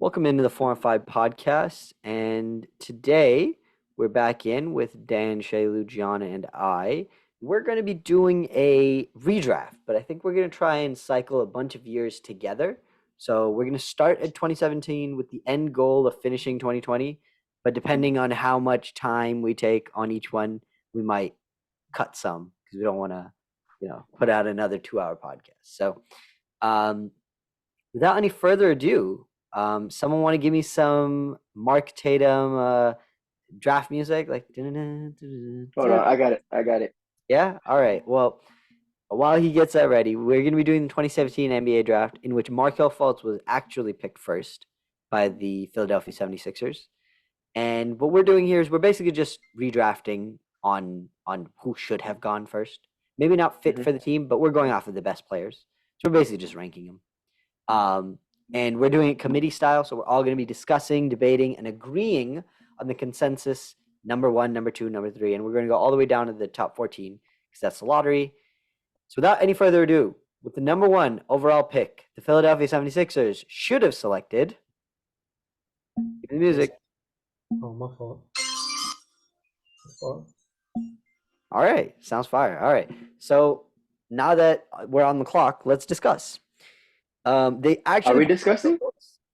Welcome into the 4 and 5 podcast. And today we're back in with Dan, Shay, Luciana, and I. We're going to be doing a redraft, but I think we're going to try and cycle a bunch of years together. So we're going to start at 2017 with the end goal of finishing 2020. But depending on how much time we take on each one, we might cut some because we don't want to, put out another 2-hour podcast. So without any further ado, someone want to give me some Mark Tatum draft music? Like, Hold on, I got it. yeah? All right. Well, while he gets that ready, we're going to be doing the 2017 NBA draft, in which Markelle Fultz was actually picked first by the Philadelphia 76ers. And what we're doing here is we're basically just redrafting on who should have gone first. Maybe not fit for the team, but we're going off of the best players. So we're basically just ranking them. And we're doing it committee style, so we're all going to be discussing, debating, and agreeing on the consensus number 1, number 2, number 3, and we're going to go all the way down to the top 14 because that's the lottery. So without any further ado, with the number 1 overall pick, the Philadelphia 76ers should have selected. Give me the music. Oh, my fault. All right, sounds fire. All right, so now that we're on the clock, let's discuss. They actually. Are we discussing?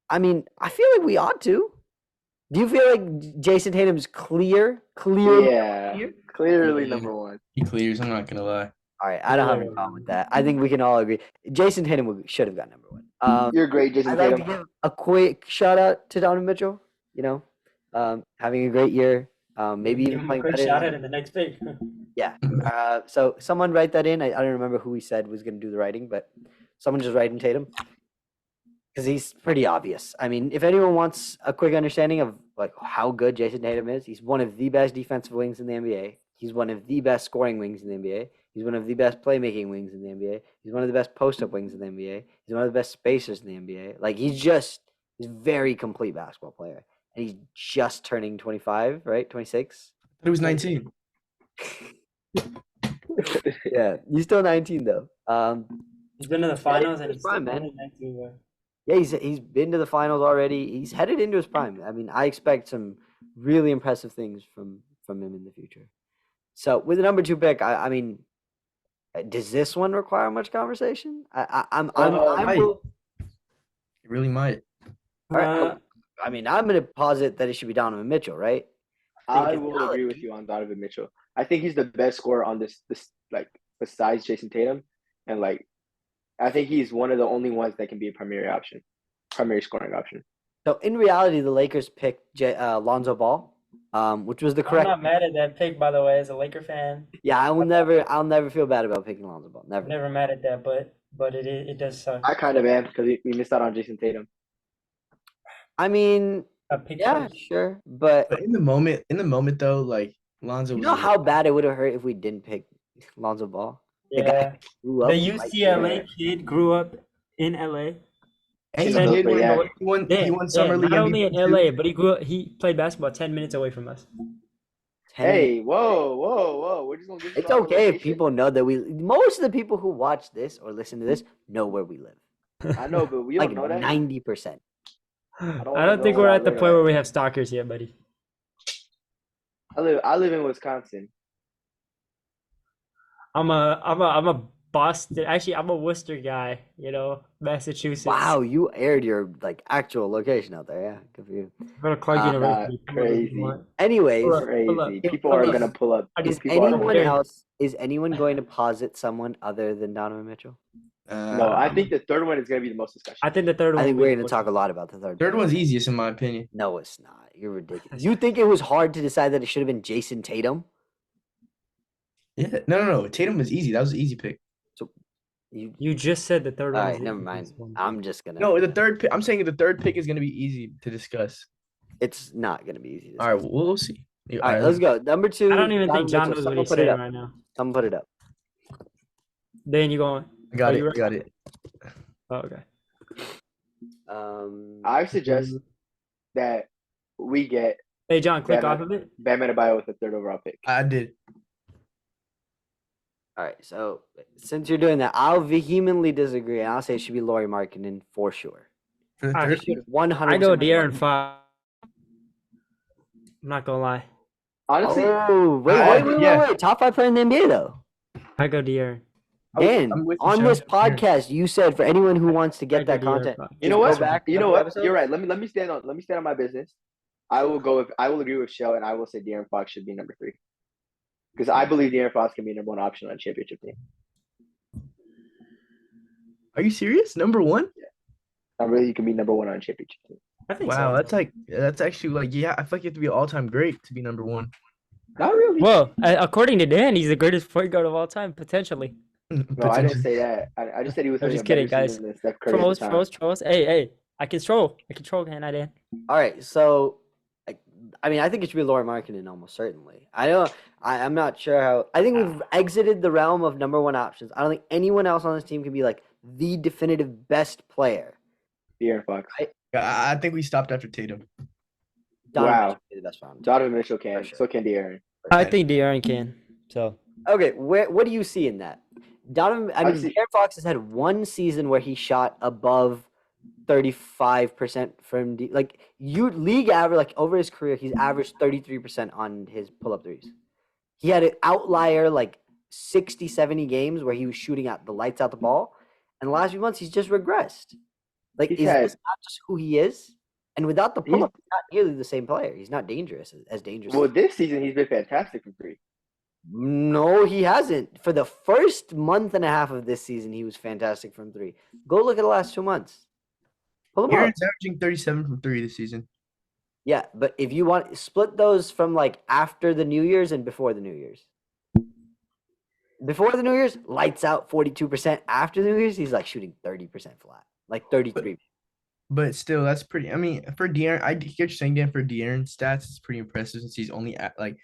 I mean, I feel like we ought to. Do you feel like Jason Tatum's clear? Yeah, clearly number 1. He clears. I'm not gonna lie. All right, I don't have a problem with that. I think we can all agree. Jason Tatum should have got number 1. You're great, Jason I'd like Tatum. to give a quick shout out to Donovan Mitchell. Having a great year. Maybe Give even him a playing quick better. shout out in the next pick. Yeah. So someone write that in. I don't remember who he said was going to do the writing, but someone just write in Tatum because he's pretty obvious. I mean, if anyone wants a quick understanding of like how good Jason Tatum is, he's one of the best defensive wings in the NBA. He's one of the best scoring wings in the NBA. He's one of the best playmaking wings in the NBA. He's one of the best post-up wings in the NBA. He's one of the best spacers in the NBA. Like he's a very complete basketball player. And he's just turning 25, right? 26? He was 19. Yeah, he's still 19 though. He's been to the finals and his he's prime, still man. only 19, bro. Yeah, he's been to the finals already. He's headed into his prime. I mean, I expect some really impressive things from him in the future. So with the number 2 pick, I mean, does this one require much conversation? I'm It really might. all right. I mean, I'm gonna posit that it should be Donovan Mitchell, right? I will agree with you on Donovan Mitchell. I think he's the best scorer on this like besides Jason Tatum, and like I think he's one of the only ones that can be a primary scoring option. So in reality, the Lakers picked Lonzo Ball, which was the I'm correct. not mad at that pick, by the way, as a Laker fan. Yeah, I'll never feel bad about picking Lonzo Ball. Never. Never mad at that, but it does suck. I kind of am because we missed out on Jason Tatum. I mean, A pick yeah, first. sure, but But in the moment though, like Lonzo you was. know how bad it would have hurt if we didn't pick Lonzo Ball. The guy Yeah. grew up The right UCLA there. kid grew up in LA. And he But did win. yeah. He won summer league not only in MVP too. LA, but he played basketball 10 minutes away from us. Hey, whoa! We're just gonna get It's okay if people know that most of the people who watch this or listen to this know where we live. I know, but we Like don't know that. 90%. I wanna don't think know we're where I at the live point at. where we have stalkers yet, buddy. I live in Wisconsin. I'm a Boston. Actually, I'm a Worcester guy. Massachusetts. Wow, you aired your like actual location out there. Yeah, good for you. Go to Clark Ah, University. crazy. Anyways, Hold up. Crazy. If- People are okay. gonna pull up. is People are anyone gonna- else? Is anyone going to posit someone other than Donovan Mitchell? No, I think the third one is gonna be the most discussion. I think the third one. I think will we're be going to talk a lot about the third. third one's easiest in my opinion. No, it's not. You're ridiculous. You think it was hard to decide that it should have been Jason Tatum? Yeah. No. Tatum was easy. That was an easy pick. You just said the third All one. right, was the never mind. easiest one. I'm just gonna. No, the third pick. I'm saying the third pick is gonna be easy to discuss. It's not gonna be easy. All right, we'll see. All right, let's go. Number 2. I don't even think John Mitchell. knows what Someone he's put it saying up. right now. Someone put it up. Then you going? I got Are it. you I got it. Oh, okay. I suggest that we get Hey, John, click Bam off of it. Bam Adebayo with the third overall pick. I did. All right, so since you're doing that, I'll vehemently disagree, and I'll say it should be Lauri Markkinen for sure. For the Ah, third Shoot pick? 100%. I go De'Aaron Fox. I'm not gonna lie. Honestly, Oh, I- yeah. wait. Top 5 player in the NBA, though. I go De'Aaron. Dan, I'm with you, on Sean. this podcast, you said for anyone who wants to I get go that De'Aaron content, Fox. you know just what? go back a You know couple what? episodes. You're right. Let me stand on my business. I will agree with Shell, and I will say De'Aaron Fox should be number 3 because I believe De'Aaron Fox can be number 1 option on a championship team. Are you serious? Number 1? I really, you can be number 1 on a championship team. I think Wow, so. that's actually like, yeah, I feel like you have to be all-time great to be number 1. Not really. Well, according to Dan, he's the greatest point guard of all time, potentially. No, I didn't say that. I just said he was I'm having just a better kidding, guys. season than Steph Curry at the time. Trolls. Hey, I control, can I, Dan? All right, so I mean, I think it should be Lauri Markkanen almost certainly. I'm not sure how. I think we've exited the realm of number 1 options. I don't think anyone else on this team can be like the definitive best player. De'Aaron Fox. I think we stopped after Tatum. Donovan Wow. Mitchell would be the best player on the team. Donovan Mitchell can. For sure. So can De'Aaron. I think De'Aaron can. So Okay, what do you see in that? Donovan, I I mean, see- De'Aaron Fox has had one season where he shot above 35% from like league average, like over his career, he's averaged 33% on his pull-up threes. He had an outlier like 60, 70 games where he was shooting out the lights out the ball, and the last few months he's just regressed. Like, He's is had- this not just who he is? And without the He's- pull-up, he's not nearly the same player. He's not dangerous as dangerous. Well, this season he's been fantastic from 3. No, he hasn't. For the first month and a half of this season, he was fantastic from 3. Go look at the last 2 months. Pull him up. Aaron's averaging 37 from 3 this season. Yeah, but if you want split those from like after the New Year's and before the New Year's. Before the New Year's, lights out 42%. After the New Year's, he's like shooting 30% flat, like 33. But still, that's pretty. I mean, for De'Aaron, I get what you're saying, Dan. For De'Aaron stats, it's pretty impressive since he's only at like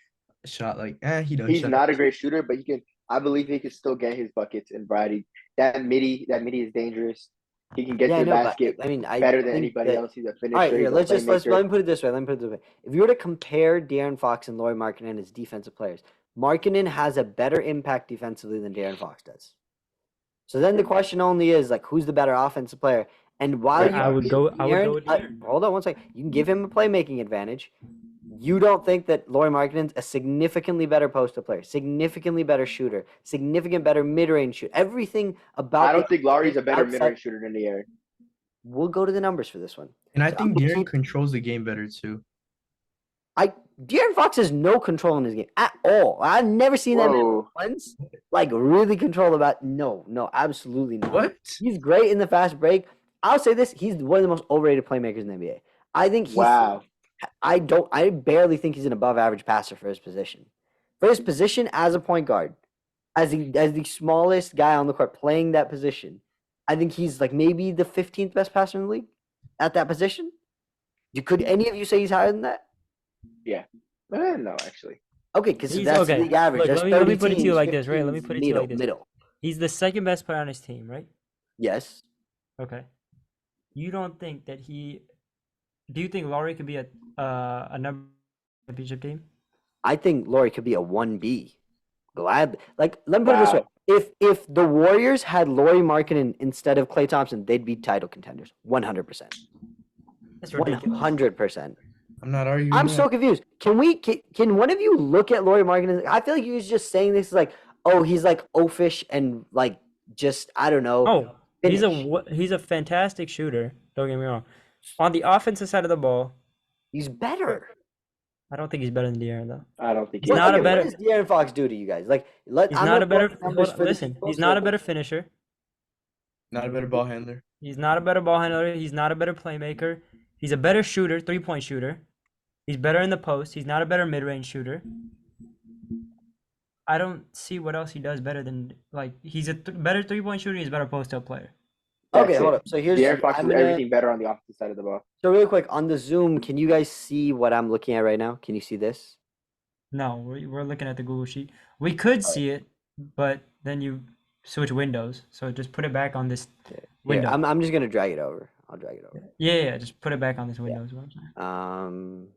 shot like He's not a great shooter, but he can. I believe he can still get his buckets in variety. That midi is dangerous. He can get Yeah, I to the know, but basket I mean, I better than think anybody that- else. He's a finisher. All right, here, he's a let's playmaker. let me put it this way. If you were to compare De'Aaron Fox and Lauri Markkanen as defensive players, Markkanen has a better impact defensively than De'Aaron Fox does. So then the question only is like, who's the better offensive player? And while Yeah, you I would give go with De'Aaron. hold on one second, you can give him a playmaking advantage. You don't think that Lauri Markkanen's a significantly better post-up player, significantly better shooter, significant better mid-range shooter. Everything about I don't think Lauri's a better outside- mid-range shooter than De'Aaron. We'll go to the numbers for this one. And I So think I'm De'Aaron looking- controls the game better too. De'Aaron Fox has no control in his game at all. I've never seen that man Whoa. once like really control about. No, absolutely not. What? He's great in the fast break. I'll say this: he's one of the most overrated playmakers in the NBA. I think he's. Wow. I barely think he's an above-average passer for his position. For his position as a point guard, as the smallest guy on the court playing that position, I think he's like maybe the 15th best passer in the league at that position. Could any of you say he's higher than that? No, actually. Okay, because He's- that's okay, league average. look, That's let me 30 put it to you teams, like this, right? Let me 15's put it to you like this. Middle. He's the second best player on his team, right? Yes. Okay. You don't think that do you think Laurie could be a number championship team? I think Laurie could be a 1B. Glad. Like, let me put it this way. Wow. If the Warriors had Laurie Markkanen instead of Klay Thompson, they'd be title contenders. 100%. That's ridiculous. 100%. I'm not arguing. I'm that. so confused. Can one of you look at Laurie Markkanen? I feel like you was just saying this like, oh, he's like oafish and like just I don't know. Oh, he's finish. he's a fantastic shooter. Don't get me wrong. On the offensive side of the ball, He's better. I don't think he's better than De'Aaron though. I don't think He's not a better- What does De'Aaron Fox do to you guys? Like, He's I'm not gonna a better. put numbers for this Listen, people he's so not a that- better finisher. Not a better ball handler. He's not a better ball handler. He's not a better playmaker. He's a better shooter, 3-point shooter. He's better in the post. He's not a better mid-range shooter. I don't see what else he does better than like he's a better 3-point shooter. He's a better post-up player. Okay, That's hold it. up. So here's De'Aaron Fox I'm is gonna- everything better on the opposite side of the ball. So really quick on the Zoom, can you guys see what I'm looking at right now? Can you see this? No, we're looking at the Google sheet. We could see it, but then you switch windows. So just put it back on this Here, window. I'm just gonna drag it over. I'll drag it over. Yeah, just put it back on this window. Is what I'm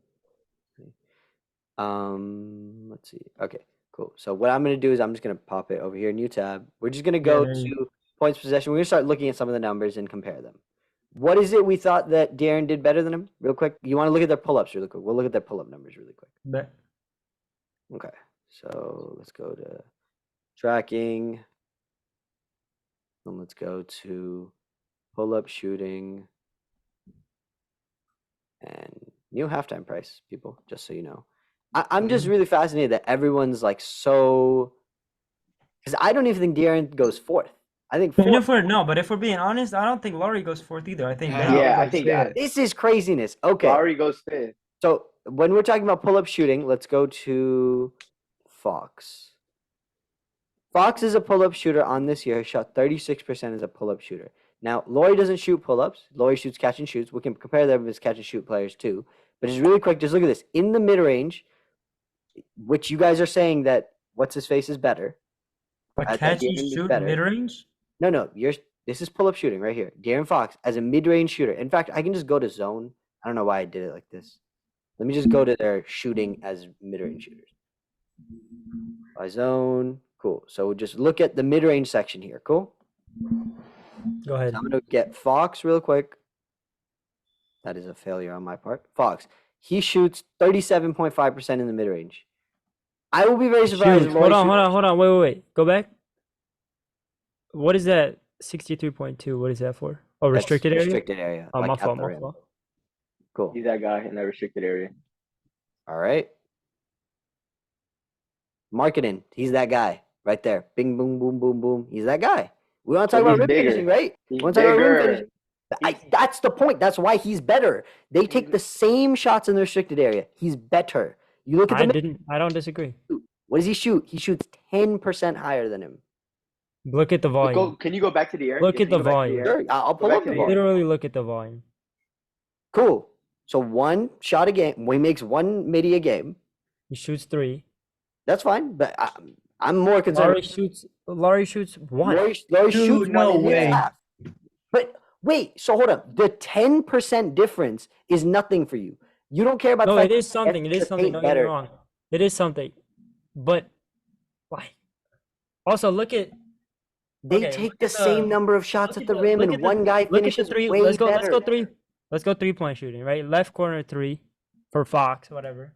saying. Let's see. Okay, cool. So what I'm gonna do is I'm just gonna pop it over here, new tab. We're just gonna go there you to points possession. We're gonna start looking at some of the numbers and compare them. what is it we thought that De'Aaron did better than him? Real quick. You want to look at their pull-ups really quick? We'll look at their pull-up numbers really quick. Bet. Okay. So let's go to tracking. And let's go to pull-up shooting. And new halftime price, people, just so you know. I'm just really fascinated that everyone's like so, because I don't even think De'Aaron goes fourth. I think But fourth. if we're being honest, I don't think Laurie goes fourth either. I think Yeah. Ben Yeah, I goes think fifth. that. This is craziness. Okay, Lowry goes fifth. so when we're talking about pull-up shooting, let's go to Fox. Fox is a pull-up shooter on this year. He shot 36% as a pull-up shooter. Now, Laurie doesn't shoot pull-ups. Laurie shoots catch and shoots. We can compare them as catch and shoot players too. But just really quick, just look at this. In the mid-range, which you guys are saying that what's his face is better. But I think catch and De'Aaron is shoot better. mid range. No, this is pull-up shooting right here. De'Aaron Fox as a mid-range shooter. In fact, I can just go to zone. I don't know why I did it like this. Let me just go to their shooting as mid-range shooters. By zone. Cool. So just look at the mid-range section here. Cool. Go ahead. I'm gonna get Fox real quick. That is a failure on my part. Fox. He shoots 37.5% in the mid-range. I will be very surprised. Shoot, if Laurie hold shoots- on. Wait. Go back. What is that? 63.2. What is that for? Oh, That's restricted area. Restricted area. Oh, like my at fault. the My rim. fault. Cool. He's that guy in that restricted area. All right. Marketing. He's that guy right there. Bing, boom, boom, boom, boom. He's that guy. We want to talk But about rim he's bigger. finishing, right? He's Want to talk about rim bigger. finishing? That's the point. That's why he's better. They take the same shots in the restricted area. He's better. You look at the I don't disagree. what does he shoot? He shoots 10% higher than him. Look at the But volume. can you go back to the air? Look at the volume. Sure, I'll pull back up to the the ball. Literally look at the volume. Cool. So one shot a game. When he makes one midi a game. He shoots 3. That's fine. But I'm more concerned. Laurie shoots 1. Laurie Dude, shoots no one in his way. half. But wait, so hold up. The 10% difference is nothing for you. You don't care about No, the fact it is that something. It gets is the something. paint Don't get me better. wrong. It is something. But why? Also, look at They Okay, take look the at same the- number of shots look at at the rim, look and at the- one guy look at the finishes 3. way Let's go. better. Let's go 3-point shooting. Right, left corner 3 for Fox. Whatever.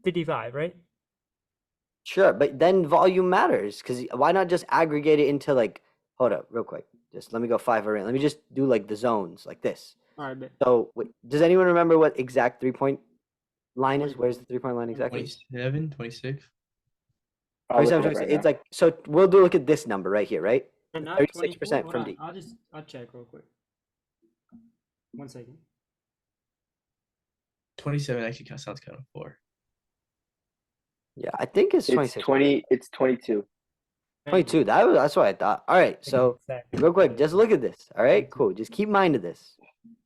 55. Right. Sure, but then volume matters because why not just aggregate it into like? Hold up, real quick. Just let me go 5 around. Let me just do like the zones like this. All right. Bet. So, wait, does anyone remember what exact 3-point line is? Where's the 3-point line exactly? 27, 26. I'll look 27, it up 26. right It's now. like so. We'll do look at this number right here, right? And not 36% 24? from Hold deep. on, I'll check real quick. 1 second. 27 actually sounds kind of 4. Yeah, I think it's It's 26. 20. It's 22. 22. That's what I thought. All right, so real quick, just look at this. All right, cool. Just keep mind of this.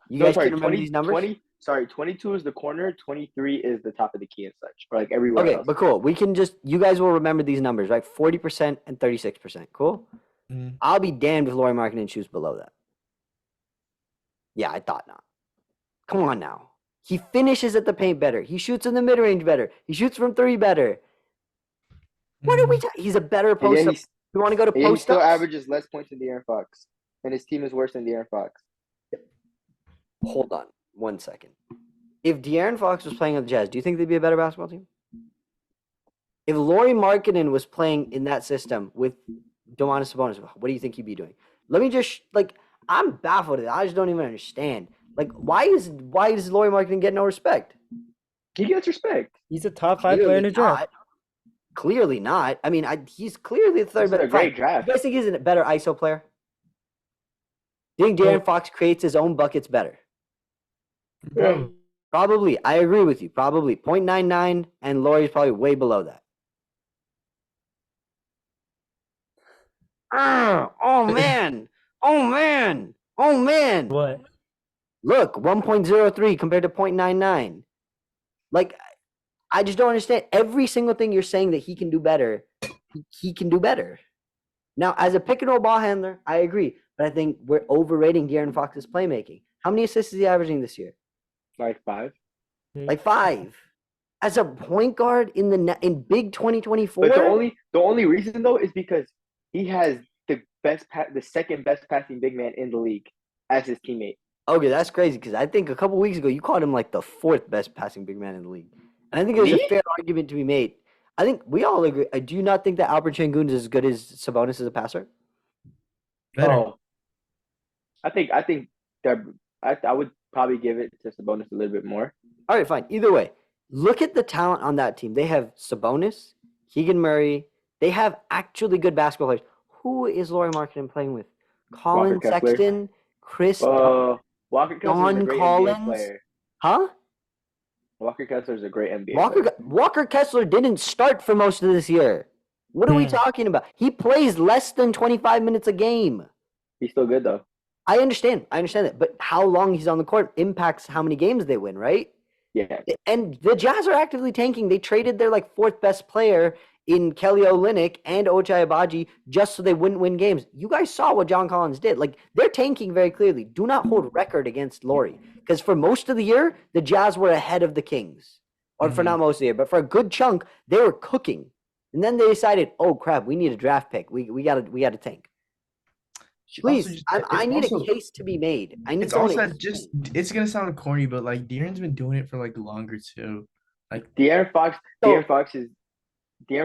You No, guys sorry, can remember these numbers? 22 is the corner. 23 is the top of the key and such, or like everywhere Okay, else. but cool. We can just you guys will remember these numbers, right? 40% and 36%. Cool. Mhm. I'll be damned if Laurie Markkinen shoots below that. Yeah, I thought not. Come on now. He finishes at the paint better. He shoots in the mid range better. He shoots from 3 better. What are we talking? He's a better And post yet up. You want to go to and yet he post still ups? averages less points than De'Aaron Fox, and his team is worse than De'Aaron Fox. Hold on 1 second. If De'Aaron Fox was playing on the Jazz, do you think they'd be a better basketball team? If Laurie Markkinen was playing in that system with Domantas Sabonis, what do you think he'd be doing? Let me just I'm baffled. I just don't even understand. Like, why is Laurie Markkinen get no respect? He gets respect. He's a top 5 player in the draft. not. Clearly not. I mean, he's clearly the third This is best. a great You draft. guys think he's a better ISO player? Do you think De'Aaron Fox creates his own buckets better? Yeah. Probably. I agree with you. Probably 0.99, and Laurie's probably way below that. Oh man! Oh man! Oh man! What? Look, 1.03 compared to 0.99. Like, I just don't understand. Every single thing you're saying that he can do better, he can do better. Now, as a pick and roll ball handler, I agree, but I think we're overrating De'Aaron Fox's playmaking. How many assists is he averaging this year? Like 5. Like 5. As a point guard in Big 2024. But the only reason though is because he has the second best passing big man in the league as his teammate. Okay, that's crazy because I think a couple weeks ago you called him like the fourth best passing big man in the league, and I think there's a Me? fair argument to be made. I think we all agree. Do you not think that Albert Şengün is as good as Sabonis as a passer? Better. Oh, I think that I would probably give it to Sabonis a little bit more. All right, fine. Either way, look at the talent on that team. They have Sabonis, Keegan Murray. They have actually good basketball players. Who is Lauri Markkanen playing with? Colin Walker Kessler. Sexton, Chris. Dunn- Walker Kessler is Don a great Collins? NBA player. Huh? Walker Kessler is a great NBA player. Walker Kessler didn't start for most of this year. What are we Hmm. talking about? He plays less than 25 minutes a game. He's still good though. I understand that. But how long he's on the court impacts how many games they win, right? Yeah. And the Jazz are actively tanking. They traded their like fourth best player in Kelly Olynyk and Ochai Agbaji just so they wouldn't win games. You guys saw what John Collins did. Like they're tanking very clearly. Do not hold record against Laurie because for most of the year the Jazz were ahead of the Kings, or for Mhm. not most of the year, but for a good chunk they were cooking. And then they decided, oh crap, we need a draft pick. We gotta tank. Also Please, just- I it's need also- a case to be made. I need It's someone also to that just it's gonna sound corny, but like De'Aaron's been doing it for like longer too. Like De'Aaron Fox. So- De'Aaron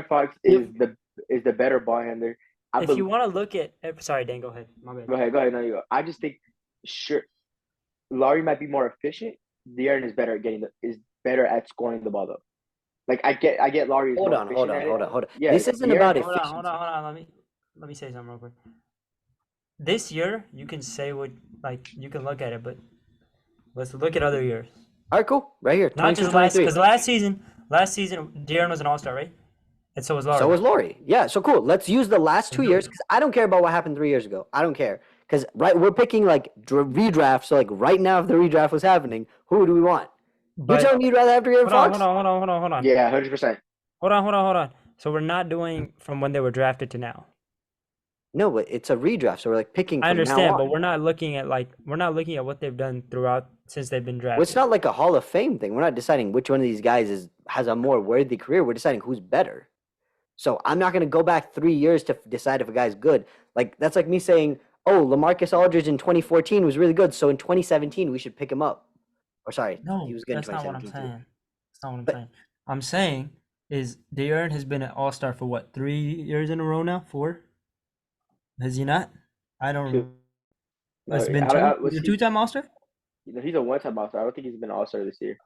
Fox is the better ball handler. If you want to look at, sorry, Dan, go ahead. My bad. Go ahead. No, you go. I just think sure, Laurie might be more efficient. De'Aaron is better at scoring the ball though. Like I get Laurie. is hold more on. efficient at it. Yeah, Yeah, this isn't De'Aaron- about Hold efficiency. on. Let me say something real quick. This year, you can say what, like, you can look at it, but let's look at other years. All right, cool. Right here, Not 22, just last, 23. because last season, De'Aaron was an all-star, right? And so was Laurie. So was Laurie. Yeah, so cool. Let's use the last 2 years because I don't care about what happened 3 years ago. I don't care because we're picking like redraft. So like right now, if the redraft was happening, who do we want? You're But telling me you'd rather have De'Aaron Fox? hold on. Yeah, 100%. Hold on. So we're not doing from when they were drafted to now. No, but it's a redraft, so we're like picking. I From now understand, but on. we're not looking at what they've done throughout since they've been drafted. Well, it's not like a Hall of Fame thing. We're not deciding which one of these guys has a more worthy career. We're deciding who's better. So I'm not going to go back 3 years to decide if a guy's good. Like that's like me saying, "Oh, LaMarcus Aldridge in 2014 was really good, so in 2017 we should pick him up." Or sorry, No, he was good in that's not what I'm 2017 too. saying. That's not what I'm But- saying. I'm saying is De'Aaron has been an all-star for what, 3 years in a row now? 4? Has he not? I don't. Two. It's No, been was a he- two-time all-star. He's a one-time all-star. I don't think he's been an all-star this year.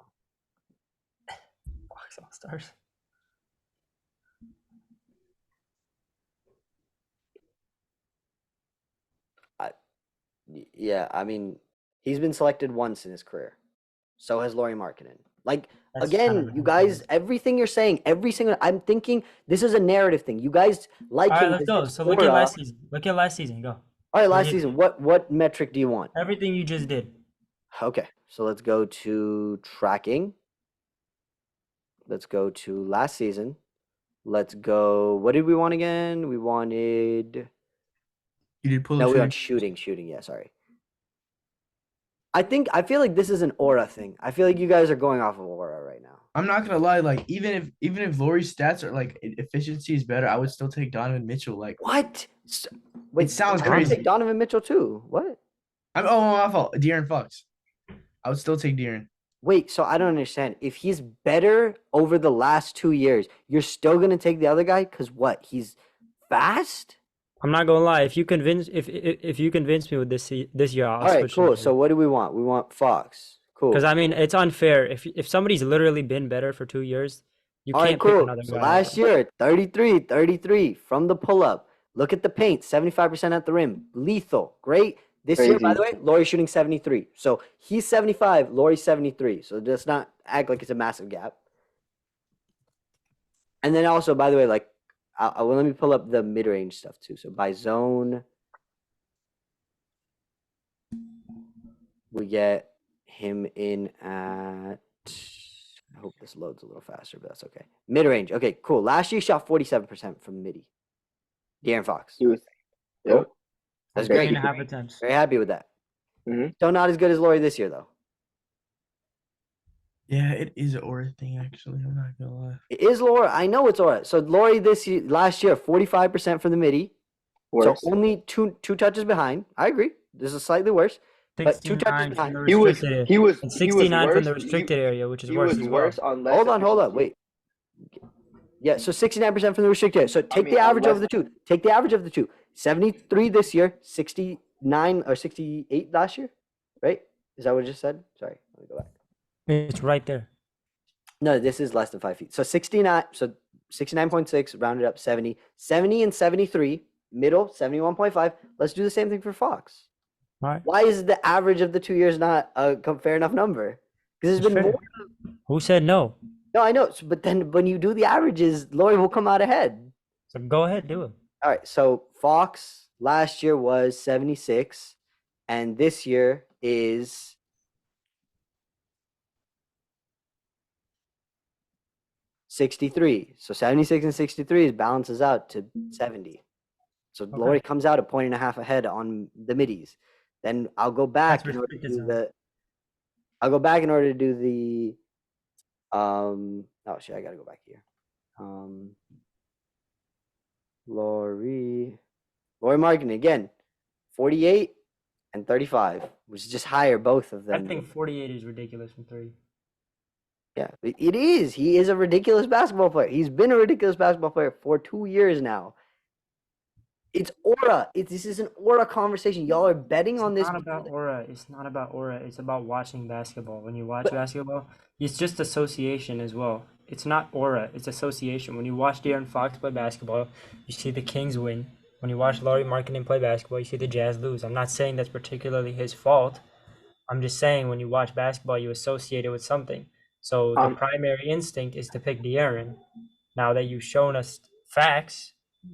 Fox all-stars. Yeah, I mean, he's been selected once in his career. So has Laurie Markkinen. Like That's again, kind of you guys, everything you're saying, every single. I'm thinking this is a narrative thing. You guys like All right, him let's because go. his So look at aura- last season. Go. All right, last Look at- season. What metric do you want? Everything you just did. Okay, so let's go to tracking. Let's go to last season. Let's go. What did we want again? We wanted. you did pull No, up we want shooting. Yeah, sorry. I feel like this is an aura thing. I feel like you guys are going off of aura right now. I'm not gonna lie, like even if Laurie's stats are like efficiency is better, I would still take Donovan Mitchell. Like What? Wait, sounds I would crazy. take Donovan Mitchell too. What? my fault. De'Aaron Fox. I would still take De'Aaron. Wait, so I don't understand. If he's better over the last 2 years, you're still gonna take the other guy? Cause what? He's fast. I'm not gonna lie. If you convince me with this year, I'll All right, switch. cool. So what do we want? We want Fox. Cool. because I mean, it's unfair if somebody's literally been better for 2 years, you All right, can't pick cool. another So guy. last year, 33 from the pull up. Look at the paint, 75% at the rim. Lethal. Great. This year, by the way, Laurie's shooting 73. So he's 75, Laurie's 73. So let's not act like it's a massive gap. And then also, by the way, like, let me pull up the mid range stuff too. So by zone, we get him in at. I hope this loads a little faster, but that's okay. Mid range. Okay, cool. Last year, he shot 47% from midi. De'Aaron Fox. He was. Yep. That's Okay. great. 3.5 attempts. Very happy with that. Mhm. Still not as good as Laurie this year, though. Yeah, it is an aura thing actually. I'm not gonna lie. It is Laura. I know it's all right. So Laurie last year, 45% from the midi. Worse. So only two touches behind. I agree. This is slightly worse. But two 69 touches from behind. the He was restricted area. he was And he was 69 from worse. the restricted area, which is He worse was as well. worse on less. Hold on, efficiency. wait. Yeah, so 69% from the restricted area. So take mean, the average unless- of the two. Take the average of the two. 73 this year, 69 or 68 last year, right? Is that what I just said? Sorry, let me go back. It's right there. No, this is less than 5 feet. So 69, so 69.6, rounded up 70. 70 and 73, middle, 71.5. Let's do the same thing for Fox. All right. Why is the average of the 2 years not a fair enough number? Because It's there's been fair. more. Who said no? No, I know. But then when you do the averages, Laurie will come out ahead. So go ahead, do it. All right. So Fox last year was 76, and this year is 63. So 76 and 63 balances out to 70. So Okay. Laurie comes out a point and a half ahead on the middies. Then I'll go back That's in order to restricted do zone. the. I'll go back in order to do the. Oh shit! I gotta go back here. Laurie Marketing again, 48 and 35, which is just higher both of I them. think 48 is ridiculous from 3. Yeah, it is. He is a ridiculous basketball player. He's been a ridiculous basketball player for 2 years now. It's aura. This is an aura conversation. Y'all are betting It's on this. not about aura. It's not about aura. It's about watching basketball. When you watch But- basketball, it's just association as well. It's not aura. It's association. When you watch De'Aaron Fox play basketball, you see the Kings win. When you watch Laurie Markkinen play basketball, you see the Jazz lose. I'm not saying that's particularly his fault. I'm just saying when you watch basketball, you associate it with something. So the primary instinct is to pick De'Aaron. Now that you've shown us facts,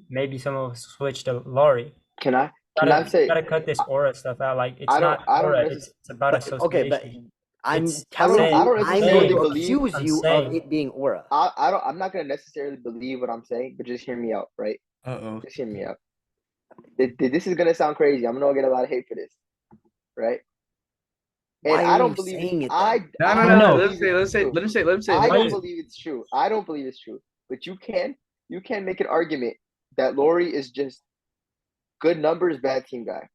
maybe some of us switch to Laurie. Can I Gotta, say? gotta cut this aura stuff out. Like it's I don't- not I don't aura. necess- It's about But, okay, but association. I'm It's- telling I you, don't I'm necessarily going to believe- accuse I'm you saying- of it being aura. I'm not gonna necessarily believe what I'm saying, but just hear me out, right? Uh-oh. Just hear me out. This is gonna sound crazy. I'm gonna get a lot of hate for this, right? And Why I are don't you believe saying it I then? I No. don't Let him believe it's say. true. Let him say. Let him say. I Let don't him- believe it's true. I don't believe it's true. But you can make an argument that Laurie is just good numbers, bad team guy.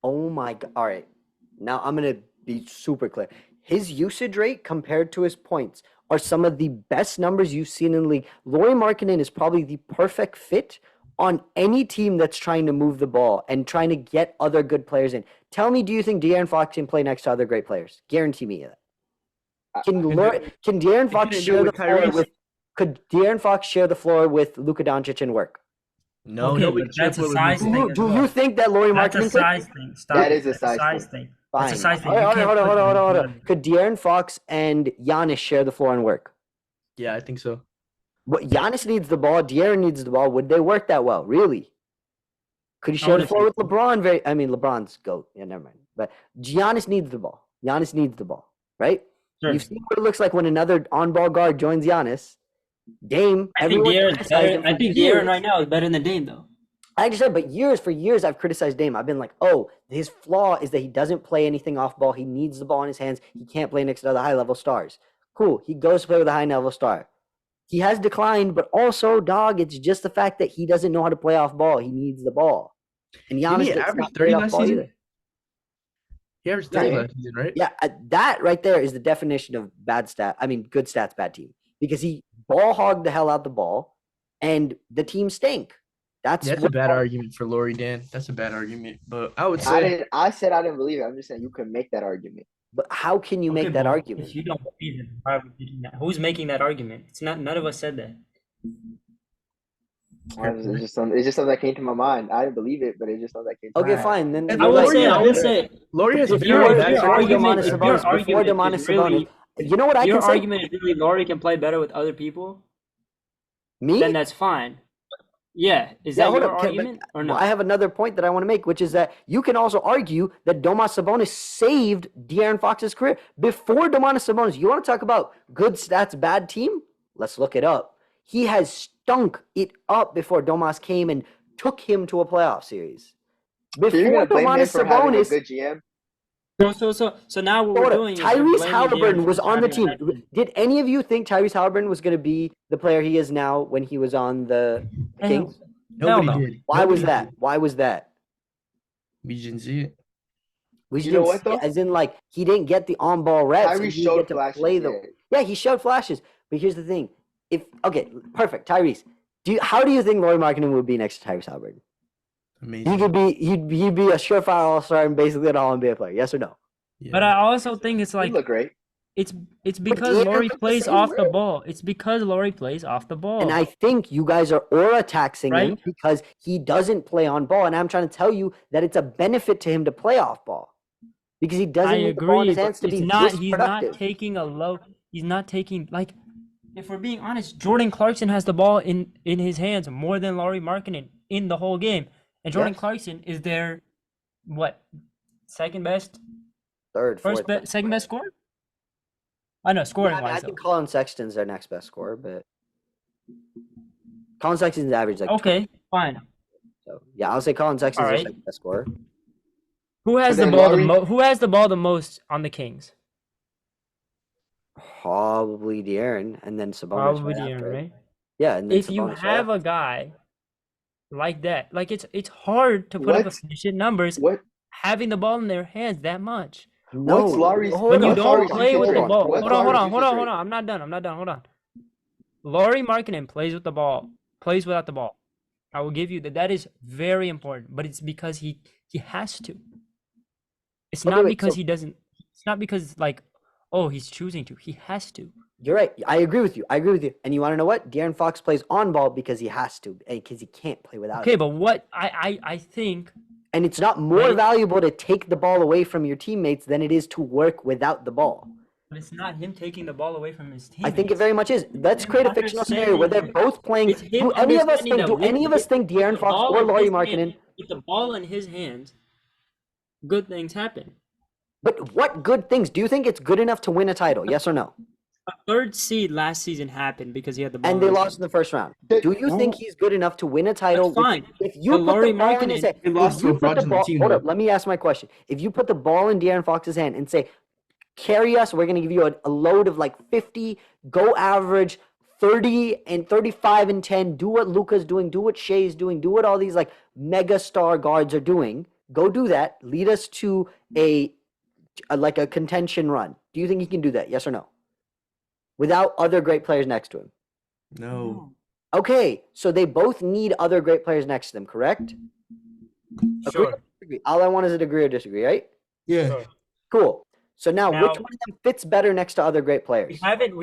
Oh my god. All right. Now I'm going to be super clear. His usage rate compared to his points are some of the best numbers you've seen in the league. Laurie Markkinen is probably the perfect fit on any team that's trying to move the ball and trying to get other good players in. Tell me, do you think De'Aaron Fox can play next to other great players? Guarantee me that. Can De'Aaron Fox couldn't do it share the with floor Tyrese. with? Could De'Aaron Fox share the floor with Luka Doncic and work? No, Okay, nobody but that's can a play with size Luka. thing as Do well. you think that Laurie That's a Markkinen could? size thing. Stop That it. is a That's size thing. That's a Fine. size thing. Hold You on, can't hold on, put hold on, them hold on, hold on. together. Could De'Aaron Fox and Giannis share the floor and work? Yeah, I think so. What Giannis needs the ball, De'Aaron needs the ball. Would they work that well? Really? Could he share the wouldn't floor say with LeBron? LeBron's GOAT. Yeah, never mind. But Giannis needs the ball. Giannis needs the ball, right? Sure. You've seen what it looks like when another on-ball guard joins Giannis. Dame. I think everyone De'Aaron's criticized better. him I for think years. De'Aaron right now is better than Dame though. I just said, but for years, I've criticized Dame. I've been like, oh, his flaw is that he doesn't play anything off ball. He needs the ball in his hands. He can't play next to other high-level stars. Cool. He goes to play with a high-level star. He has declined, but also, dog, it's just the fact that he doesn't know how to play off ball. He needs the ball. And Didn't Giannis he gets average not 30 played off last ball season? either. He averaged 30 Yeah. last season, right? Yeah, that right there is the definition of good stats, bad team. Because he ball hogged the hell out the ball, and the team stink. That's That's a bad argument for Laurie, Dan. That's a bad argument. But I would say I said I didn't believe it. I'm just saying you can make that argument. But how can you make Okay, that well, argument? If you don't believe it, why would you do that? Who's making that argument? It's not. None of us said that. It's just something that came to my mind. I didn't believe it, but it's just something that came to Okay, my mind. fine. Then And I you're will right. say. I will Laurie- say. Laurie has If very your bad before argument, Domantas if your Sabonis, before argument Domantas is really, Sabonis, you know what I your can say? argument is really Laurie can play better with other people, Me? then that's fine. Yeah, is Yeah, that hold your up. argument or Well, not? I have another point that I want to make, which is that you can also argue that Domas Sabonis saved De'Aaron Fox's career before Domantas Sabonis. You want to talk about good stats, bad team? Let's look it up. He has stunk it up before Domas came and took him to a playoff series. So you're Before gonna blame him Domantas for having a Sabonis, good GM? So now what we're hold up, doing is Tyrese we're blaming Halliburton De'Aaron was for on the having team. a bad team. Did any of you think Tyrese Halliburton was going to be the player he is now when he was on the Kings? nobody no. did. Why was Nobody that? did. Why was that? We didn't see it. We just You know didn't what, see it, though? as in like he didn't get the on-ball reps. and Tyrese he didn't showed get to flashes. play the. Yeah, he showed flashes. But here's the thing: perfect, Tyrese. How do you think Lauri Markkinen would be next to Tyrese Halliburton? Amazing. He could be. He'd be a surefire all-star and basically an all-NBA player. Yes or no? But I also think it's He like look great. it's because De'Aaron Laurie looked the plays same off the way. ball. It's because Laurie plays off the ball. And I think you guys are aura taxing him Right. because he doesn't play on ball. And I'm trying to tell you that it's a benefit to him to play off ball because he doesn't I need the ball in agree, his but hands to it's be not. this He's productive. not taking a low. He's not taking like. If we're being honest, Jordan Clarkson has the ball in his hands more than Laurie Markkinen in the whole game, and Jordan Yes. Clarkson is their what second best, Third, first fourth, best, best second player. best scorer. I know Yeah, scoring I wise. think Colin Sexton's their next best scorer, but Colin Sexton's average like 20. Okay, fine. So yeah, I'll say Colin Sexton's their Alright. second best scorer. Who has But the then ball Laurie- Who has the ball the most on the Kings? Probably De'Aaron, and then Sabonis. Probably right De'Aaron, after. right? Yeah, and then If you Sabonis right have after. a guy like that, like it's hard to put up What? efficient numbers What? having the ball in their hands that much. No, What's Lauri's- hold When you on, what's don't Lauri's play with the usage ball, rate? What's hold on, Lauri's usage rate? I'm not done. Hold on. Laurie Markkinen plays with the ball, plays without the ball. I will give you that. That is very important, but it's because he has to. It's Okay, not wait, because so- he doesn't. It's not because like, oh, he's choosing to. He has to. You're right. I agree with you. And you want to know what? De'Aaron Fox plays on ball because he has to, because he can't play without Okay, it. but what I think And it's not more Right. valuable to take the ball away from your teammates than it is to work without the ball. but it's not him taking the ball away from his team. I think it very much is. Let's him create a fictional scenario where they're understanding- both playing. It's him Do any of us understanding think? that Do any of us think De'Aaron the Fox ball or in Lauri his Markkinen? hand- with the ball in his hands, good things happen. But what good things? Do you think it's good enough to win a title? Yes or no? A third seed last season happened because he had the ball. And in they his lost in hand. the first round. That- Do you think he's good enough to win a title? That's fine. If you But put Lauri the ball in his Markkinen- hand, They lost if to you a put the fraudulent ball, team, hold though. up, let me ask my question. If you put the ball in De'Aaron Fox's hand and say, carry us, we're going to give you a load of like 50, go average 30 and 35 and 10, do what Luka's doing, do what Shea's doing, do what all these like mega star guards are doing. Go do that. Lead us to a like a contention run. Do you think he can do that? Yes or no? Without other great players next to him. No. Okay, so they both need other great players next to them, correct? Agree Sure. or disagree? All I want is to agree or disagree, right? Yeah. Sure. Cool. So now, which Now- one of them fits better next to other great players? We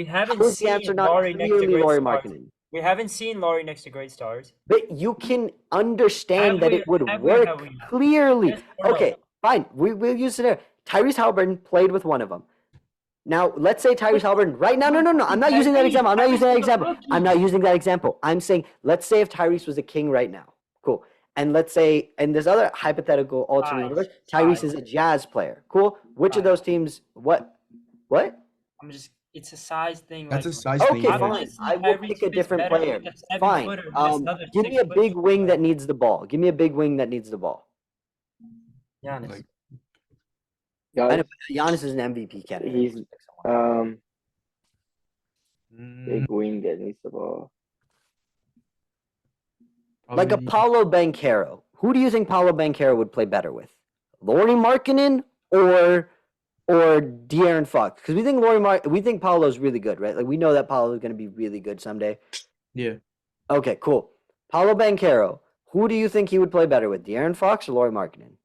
haven't How is the seen answer not Laurie next to clearly great Lauri stars. Markkinen? We haven't seen Laurie next to great stars. But you can understand Have that we- it would have we- work have we not? clearly. Yes or no? Okay, fine. We'll use it. Tyrese Halliburton played with one of them. Now, let's say Tyrese Halliburton, right now, no. I'm not using that example. I'm not using that example. I'm not using that example. I'm saying, let's say if Tyrese was a king right now. Cool. And let's say, in this other hypothetical alternate Size. universe, Tyrese is a Jazz player. Cool. Which of Size. those teams? What? It's a size thing. That's a like, size Okay, thing. yeah. fine. Obviously, I will Tyrese pick a fits different better player. with a 7 Fine. footer than this other Give me a 6 foot big wing player. that needs the ball. Give me a big wing that needs the ball. Giannis. Like- I know Giannis is an MVP candidate. He's Mm, big wing that needs the ball. Like a probably- Paolo Banchero. Who do you think Paolo Banchero would play better with? Lauri Markkinen or De'Aaron Fox? Because we think Paolo's really good, right? Like we know that Paolo is going to be really good someday. Yeah. Okay, cool. Paolo Banchero. Who do you think he would play better with? De'Aaron Fox or Lauri Markkinen?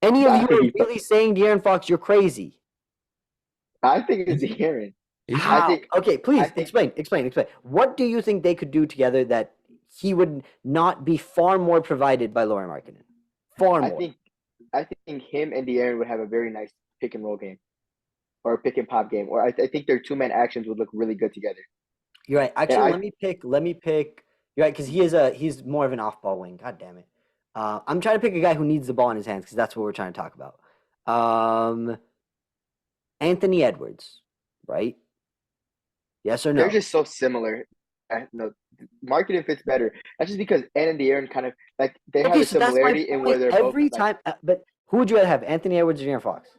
Any of I you think are he- really saying De'Aaron Fox? You're crazy. I think it's De'Aaron. Is it? How? think- Okay, please I think- explain. What do you think they could do together that he would not be far more provided by Lauri Markkinen? Far more. I think him and De'Aaron would have a very nice pick and roll game, or a pick and pop game, or I think their 2-man actions would look really good together. You're right. Actually, I- let me pick. You're right because he's more of an off-ball wing. God damn it. I'm trying to pick a guy who needs the ball in his hands because that's what we're trying to talk about. Anthony Edwards, right? Yes or no? They're just so similar. No, Marketing fits better. That's just because Ed and De'Aaron kind of like they have a so that's my similarity in where point. they're Every both. Like, time. But who would you rather have, Anthony Edwards or De'Aaron Fox?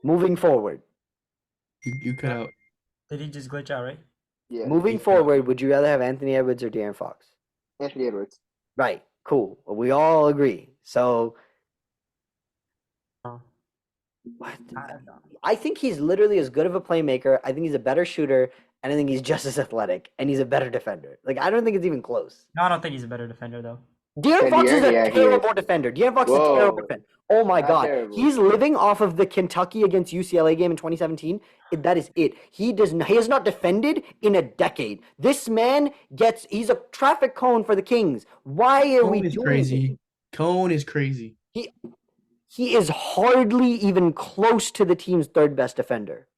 Moving forward. You cut out. Did he just glitch out, right? yeah, Moving forward, would you rather have Anthony Edwards or De'Aaron Fox? Anthony Edwards. Right. Cool. Well, we all agree. So What? I think he's literally as good of a playmaker. I think he's a better shooter, and I think he's just as athletic, and he's a better defender. Like I don't think it's even close. No, I don't think he's a better defender though. De'Aaron And Fox is De'Aaron, a yeah, he is. terrible defender. De'Aaron Fox is a terrible Whoa. defender. Oh my Not God. terrible. He's living off of the Kentucky against UCLA game in 2017. That is it. He has not defended in a decade. This man he's a traffic cone for the Kings. Why are we Cone is doing crazy. it? Cone is crazy. He is hardly even close to the team's third best defender.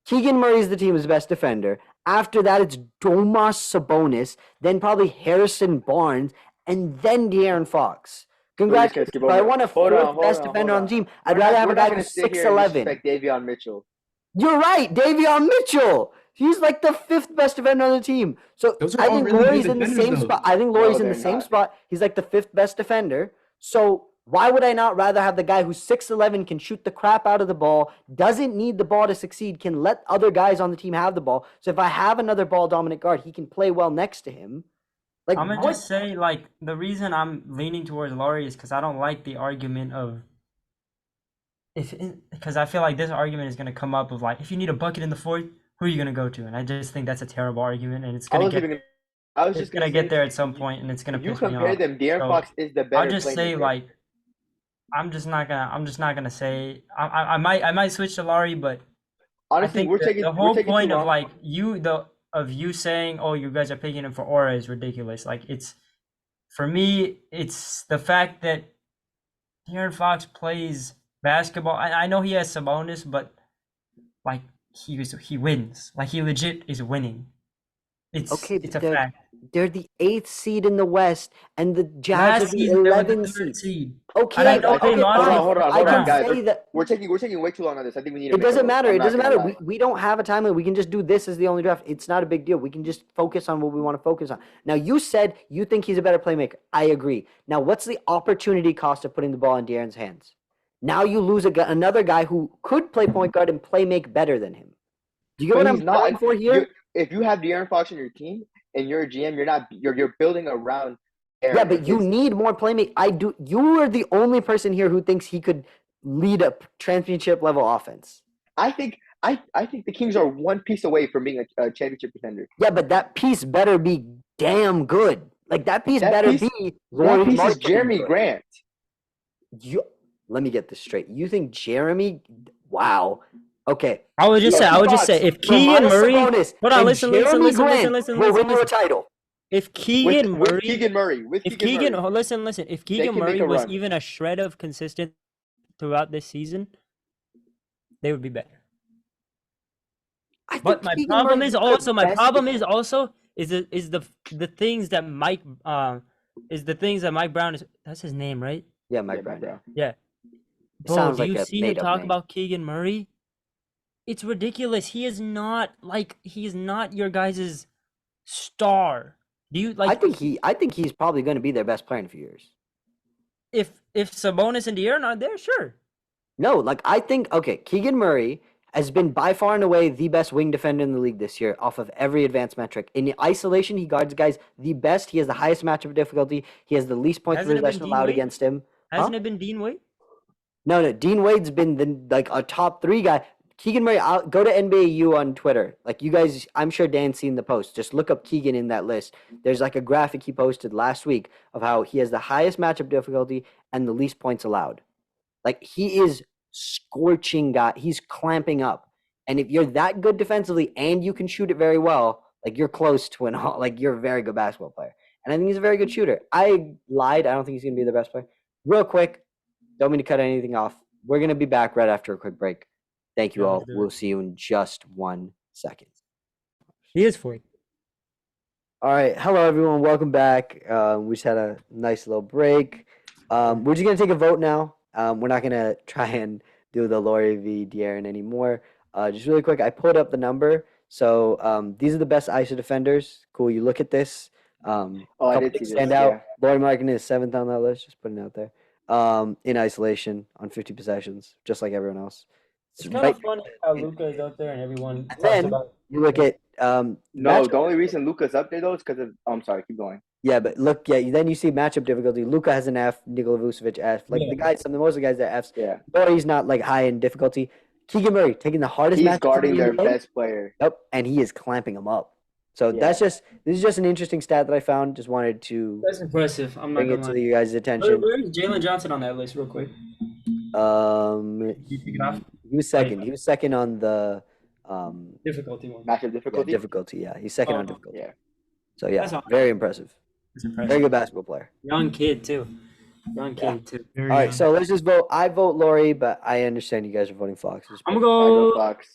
Keegan Murray is the team's best defender. After that, it's Domas Sabonis, then probably Harrison Barnes, and then De'Aaron Fox. We're just gonna Congratulations. skip But I over- want a hold fourth on, best hold on, defender hold on the team. We're I'd rather not- have we're a not guy gonna who's sit here and 6'11". disrespect Davion Mitchell. You're right, Davion Mitchell. He's like the fifth best defender on the team. So Those are I all think really good Laurie's in the defenders, same though. spot. I think Laurie's in the they're same not. spot. He's like the fifth best defender. So why would I not rather have the guy who's 6'11", can shoot the crap out of the ball, doesn't need the ball to succeed, can let other guys on the team have the ball. So if I have another ball dominant guard, he can play well next to him. Like I'm gonna what? just say, like, the reason I'm leaning towards Laurie is because I don't like the argument of because I feel like this argument is gonna come up of like, if you need a bucket in the fourth, who are you gonna go to? And I just think that's a terrible argument, and it's I gonna was get even. I was it's just gonna say, get there at if some you- point, and it's gonna If you piss me compare off. them, De'Aaron So, Fox is the better. I'll just say playmaker. like, I'm just not gonna say I might switch to Laurie, but I honestly, think we're the, taking the we're whole taking too point of long. like you saying, oh, you guys are picking him for aura is ridiculous. Like, it's for me, it's the fact that De'Aaron Fox plays basketball. I know he has Sabonis, but like he wins. Like, he legit is winning. It's Okay, it's a but fact. they're the 8th seed in the West, and the Jazz Last are the season they were the 11th third seed. seed. Okay, And I know okay, they lost. fine. Hold on, I hold can on, guys. say that. We're taking way too long on this. I think we need to It make a doesn't vote. matter. I'm It not doesn't gonna matter. lie. We don't have a time limit. We can just do this as the only draft. It's not a big deal. We can just focus on what we want to focus on. Now, you said you think he's a better playmaker. I agree. Now, what's the opportunity cost of putting the ball in De'Aaron's hands? Now you lose another guy who could play point guard and play make better than him. Do you get But what he's I'm not. going for here? If you have De'Aaron Fox on your team and you're a GM, you're building around. Aaron Yeah, and but you his- need more playmaking. You are the only person here who thinks he could lead a championship level offense. I think the Kings are one piece away from being a championship contender. Yeah, but that piece better be damn good. Like that piece That better piece- be. That Lauri piece is Markkanen Jeremy good. Grant. Let me get this straight. You think Jeremy? Wow. Okay. I would just say if Keegan Domantas Murray, Sabonis hold on, and listen, Jeremy listen, Grant listen, will listen, win you a listen. title. If Keegan With Murray, Keegan Murray. With if Keegan Keegan, Murray. oh, listen, if Keegan can Murray make a was run. even a shred of consistent throughout this season, they would be better. I But think my Keegan problem Murray's is the also best defender. is the things that Mike is the things that Mike Brown is, that's his name, right? Yeah, Yeah, Mike Brown. bro. Yeah. It Bro, sounds do like you a see him made-up talk name. about Keegan Murray? It's ridiculous. He is not your guys' star. Do you like I think he's probably going to be their best player in a few years. if Sabonis and De'Aaron are there, sure. No, like I think Keegan Murray has been by far and away the best wing defender in the league this year off of every advanced metric. In isolation, he guards guys the best. He has the highest matchup difficulty. He has the least points per Hasn't it been possession Dean allowed Wade? against him. Hasn't it been Dean Wade? No, Dean Wade's been like a top 3 guy. Keegan Murray, go to NBAU on Twitter. Like you guys, I'm sure Dan's seen the post. Just look up Keegan in that list. There's like a graphic he posted last week of how he has the highest matchup difficulty and the least points allowed. Like he is scorching guy. He's clamping up. And if you're that good defensively and you can shoot it very well, like you're close to like you're a very good basketball player. And I think he's a very good shooter. I lied. I don't think he's gonna be the best player. Real quick, don't mean to cut anything off. We're gonna be back right after a quick break. Thank you Yeah, all. let's do We'll it. see you in just 1 second. He is for it. All right. Hello, everyone. Welcome back. We just had a nice little break. We're just going to take a vote now. We're not going to try and do the Laurie v. De'Aaron anymore. Just really quick, I pulled up the number. So these are the best ISO defenders. Cool. You look at this. Oh, I Couple did see things this. stand out. Yeah. Laurie Markkanen is 7th on that list. Just putting it out there. In isolation on 50 possessions, just like everyone else. It's kind of funny how Luca is out there and everyone talks then- about You look at No, matchup- the only reason Luca's up there though is because of. I'm sorry, keep going. Yeah, but look, yeah, then you see matchup difficulty. Luca has an F, Nikola Vucevic F. Like Yeah. the guys, most of the guys that Fs. Yeah, Lauri's not like high in difficulty. Keegan Murray taking the hardest he's matchups in guarding the their NBA. best player. Yep, and he is clamping them up. So this is just an interesting stat that I found. Just wanted to That's impressive. I'm not bring it gonna to lie. you guys' attention. Where's Jalen Johnson on that list, real quick? You pick it off? He was second. He was second on the Difficulty one. Matchup yeah, difficulty. difficulty. Yeah, he's second Oh, on difficulty. Yeah. So yeah, That's all. very impressive. That's Very impressive. good basketball player. Young kid too. Young kid too. Very All right, young. so let's just vote. I vote Laurie, but I understand you guys are voting Fox. I'm I gonna go go. Fox.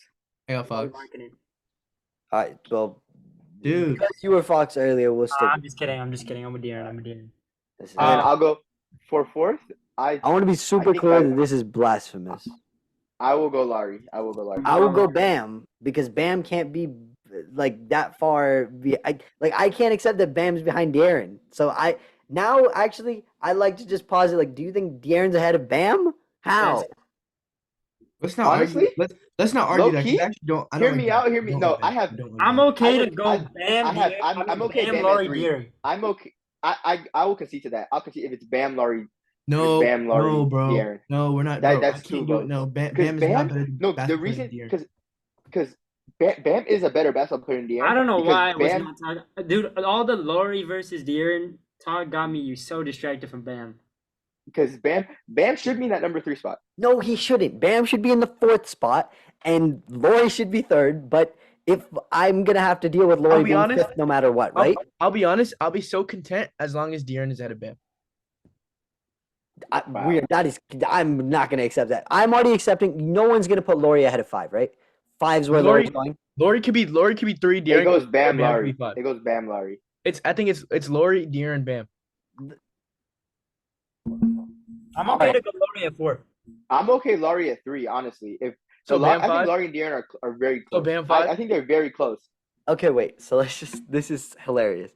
I got Fox. All right, well, Dude. because you were Fox earlier, we'll stick. I'm just kidding. I'm just kidding. I'm a De'Aaron. I'm a De'Aaron. This is- And then I'll go for fourth. I want to be super think clear I- that this is blasphemous. I will go Larry. I will go Larry. I will go Bam because Bam can't be like that far. I can't accept that Bam's behind De'Aaron. So I like to just pause it. Like, do you think De'Aaron's ahead of Bam? How? Let's not Honestly, argue. Let's not argue that. 'cause low-key, I actually don't. I hear don't me like out, Bam. hear me- don't no, like I Bam. have- don't like I'm Bam. okay to would- go I- Bam. I have- De'Aaron. I'm- I'm okay Bam, Bam at Laurie, 3. De'Aaron. I'm okay. I will concede to that. I'll concede if it's Bam, Laurie. No, Bam, Laurie, no, bro. De'Aaron. No, we're not. That- bro, that's I too can't do low. it. No, Bam, Because Bam is not Bam, better than no, the basketball player reason than De'Aaron. because Bam is a better basketball player than De'Aaron. I don't know because why I was Bam, not talking. Dude, all the Laurie versus De'Aaron talk got me so distracted from Bam. because Bam should be in that number 3 spot. No, he shouldn't. Bam should be in the 4th spot, and Laurie should be 3rd. But if I'm gonna have to deal with Laurie be being honest, 5th no matter what, right? I'll be honest. I'll be so content as long as De'Aaron is ahead of Bam. Wow. I'm not gonna accept that. I'm already accepting. No one's gonna put Laurie ahead of 5, right? 5's where Laurie- Laurie's going. Laurie could be 3. De'Aaron It goes could be Bam, four, could Laurie. be 5. It goes Bam, Laurie. I think it's Laurie, De'Aaron, Bam. I'm okay to go Laurie at 4. I'm okay Laurie at 3, honestly. So Bam I 5? think Laurie and De'Aaron are very close. So Bam I 5? think they're very close. Okay, wait. So this is hilarious.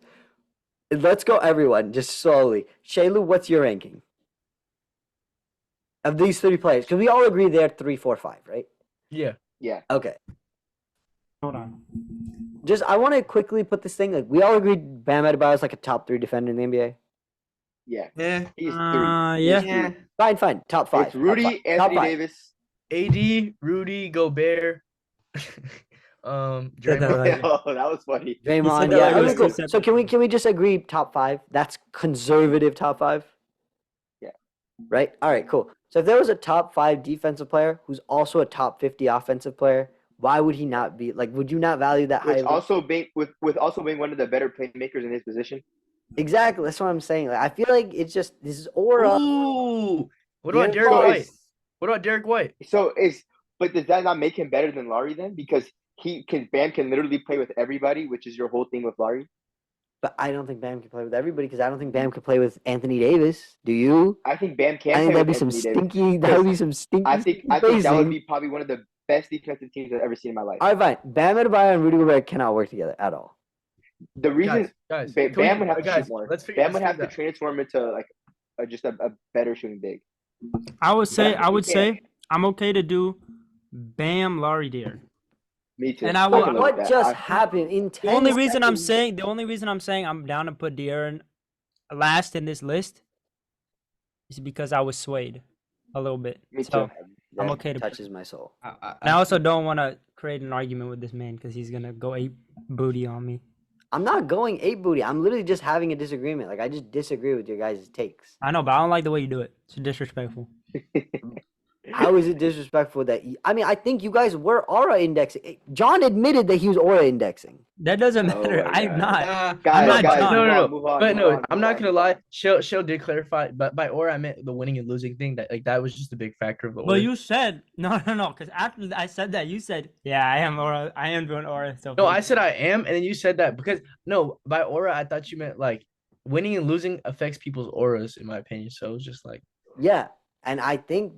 Let's go, everyone, just slowly. Shaylu, what's your ranking of these 3 players? Because we all agree they're 3, 4, 5, right? Yeah. Yeah. Okay. Hold on. Just I want to quickly put this thing. Like we all agreed, Bam Adebayo is like a top 3 defender in the NBA. Yeah. Yeah. He's 3. Yeah. He's Yeah. 3. Fine. Top 5. It's Rudy, top 5. Anthony top 5. Davis. AD, Rudy, Gobert. Draymond. Oh, that was funny. Draymond, that yeah. like it was Okay, cool. 2 separate So can we just agree top 5? That's conservative top 5. Yeah. Right. All right. Cool. So if there was a top 5 defensive player who's also a top 50 offensive player, why would he not be like? Would you not value that Which highly? also being with also being one of the better playmakers in his position. Exactly. That's what I'm saying. Like I feel like it's just this is aura. Ooh. What about De'Aaron Derek So Fox. White? it's- What about Derek White? But does that not make him better than Laurie then? Because Bam can literally play with everybody, which is your whole thing with Laurie. But I don't think Bam can play with everybody because I don't think Bam can play with Anthony Davis. Do you? I think Bam can I think play that'd be with some Anthony Davis. stinky. That would be some stinky. I think that would be probably one of the best defensive teams I've ever seen in my life. All right, fine. Bam Adebayo and Rudy Gobert cannot work together at all. The reason Guys, Bam can we- would have to guys, shoot more. let's figure Bam would have to that. transform into like just a better shooting big. I would say Yeah, I would you can. say I'm okay to do Bam, Laurie, De'Aaron. Me too. And I I'm would- good with What that. just I- happened in 10 The only reason I'm seconds? saying I'm down to put De'Aaron last in this list is because I was swayed a little bit. Me So too. I'm That okay to- touches my soul. and I also don't want to create an argument with this man because he's gonna go ape booty on me. I'm not going 8 booty. I'm literally just having a disagreement. Like I just disagree with your guys' takes. I know, but I don't like the way you do it. It's disrespectful. How is it disrespectful that I mean, I think you guys were aura indexing. John admitted that he was aura indexing. That doesn't Oh matter. my I'm God. not. Guys, not guys, John. No. move on, But move no, on, I'm move not on. gonna lie. Shell did clarify, but by aura I meant the winning and losing thing. That was just a big factor of the But aura. you said no. Because after I said that, you said, "Yeah, I am aura. I am doing aura." So No, I said I am, and then you said that because no, by aura I thought you meant like winning and losing affects people's auras, in my opinion. So it was just like Yeah. And I think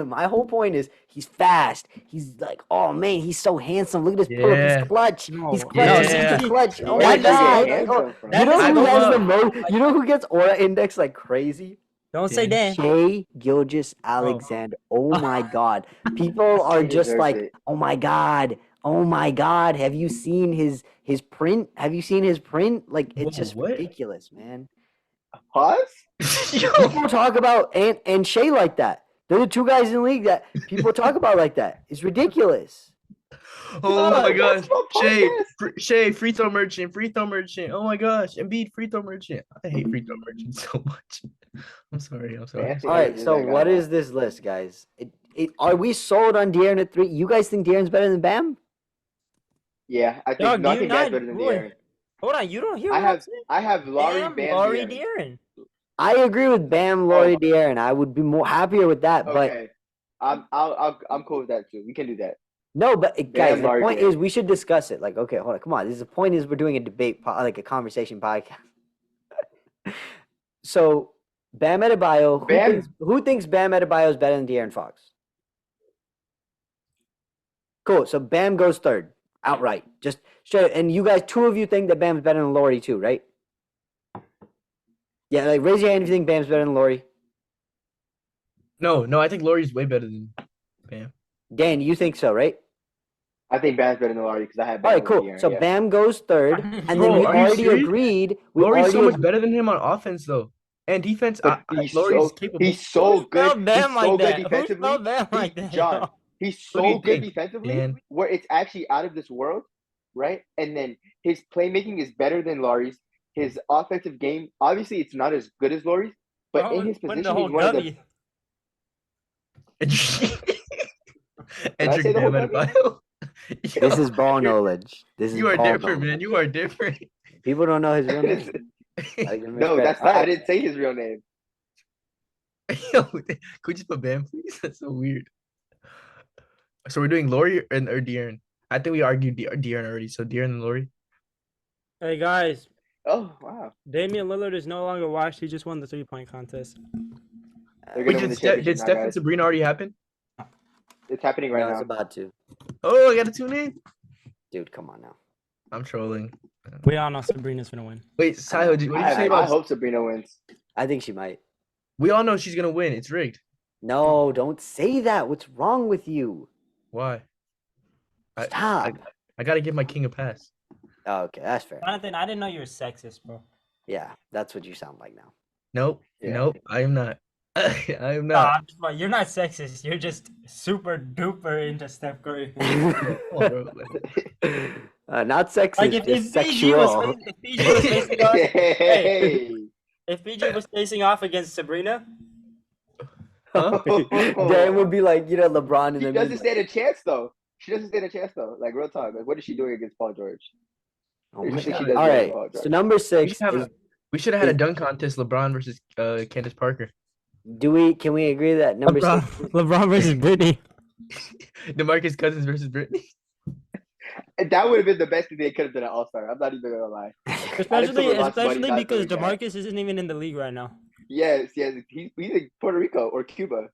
my whole point is he's fast. He's like, oh man, he's so handsome. Look at his pull up. Yeah. He's clutch. No, He's clutch. yeah. He's clutch. Oh Where my did you get god. handsome Oh, from? you know I who don't has the know. most? You know who gets aura index like crazy? don't say that. Shea Gilgis Alexander. Oh my god. People are He just deserves like, it. oh my god. Oh my God! Have you seen his print? Have you seen his print? Like it's Whoa, just what? ridiculous, man. Pause. Yo, People talk about and Shea like that. They're the two guys in the league that people talk about like that. It's ridiculous. oh not my a gosh. basketball Shay, podcast. Shay, free throw merchant, free throw merchant. Oh my gosh. Embiid, free throw merchant. I hate free throw merchant so much. I'm sorry. I'm sorry. Anthony All right, Davis so that guy what now. is this list, guys? Are we sold on De'Aaron at 3? You guys think De'Aaron's better than Bam? Yeah, I think Dog, do you nothing not- Bam's better than wait, De'Aaron. Hold on, you don't hear I what I'm have saying? I have Laurie, Bam, Bam, Laurie, De'Aaron. De'Aaron. I agree with Bam, Laurie, De'Aaron. I would be more happier with that, but Okay, I'm cool with that too. We can do that. no, but guys, the Laurie, point De'Aaron. is we should discuss it. Like, okay, hold on, come on. The point is we're doing a debate, like a conversation podcast. So, Bam Adebayo, Bam. who thinks Bam Adebayo is better than De'Aaron Fox? Cool. So Bam goes third outright, just straight. And you guys, two of you think that Bam's better than Laurie too, right? Yeah, like raise your hand if you think Bam's better than Laurie. No, I think Laurie's way better than Bam. Dan, you think so, right? I think Bam's better than Laurie because I have Bam All right, over cool. De'Aaron, So yeah. Bam goes third, and then Bro, we are you already serious? agreed. We Laurie's so already much better than him on offense though. And defense, But he's Laurie's so capable. he's so Who good. spelled Bam He's like so that? good Who defensively. spelled Bam He- like that? John, he's What do you so good think, defensively, Dan? where it's actually out of this world, right? And then his playmaking is better than Laurie's. His offensive game, obviously, it's not as good as Laurie's, but Oh, in his putting position, the whole he's one of the. W. I say the whole Bam W? Adebayo. This is ball You're- knowledge. This is You are ball different, knowledge. man. You are different. People don't know his real name. I give him No, respect. that's All not. I right. didn't say his real name. Yo, could we just put Bam, please? That's so weird. So we're doing Laurie or De'Aaron. I think we argued De'Aaron already. So De'Aaron and Laurie. Hey guys, Oh wow, Damian Lillard is no longer washed. He just won the 3-point contest. they're Wait, gonna win the did championship now, Steph and guys. Sabrina already happen? It's happening right No, now. it's about to. Oh, I gotta tune in. Dude, come on now. I'm trolling. We all know Sabrina's gonna win. Wait, Saiho, what did you say I about? hope Sabrina wins. I think she might. We all know she's gonna win. It's rigged. No, don't say that. What's wrong with you? Why? I- Stop. I gotta give my king a pass. Oh, okay, that's fair. Jonathan, I didn't know you were sexist, bro. Yeah, that's what you sound like now. Nope. Yeah. Nope. I am not. I am No, not. I'm just like, you're not sexist. You're just super duper into Steph Curry. Come on, bro. Not sexist, Like if just PG was sexual. if PG was facing off, Hey. if PG was facing off against Sabrina, Huh? Dan would be like, LeBron in She the doesn't mid- stand a chance though. She doesn't stand a chance though. Like real talk. Like what is she doing against Paul George? Oh There's my nothing God. she does All better right. than Paul So George. number We 6 should have is, a, we should have had a is- dunk contest. LeBron versus Candace Parker. can we agree that number 6 LeBron versus Brittany. DeMarcus Cousins versus Brittany. And that would have been the best thing they could have done at All Star. I'm not even gonna lie. Especially lost money not because doing that. DeMarcus isn't even in the league right now. Yes. He's in Puerto Rico or Cuba.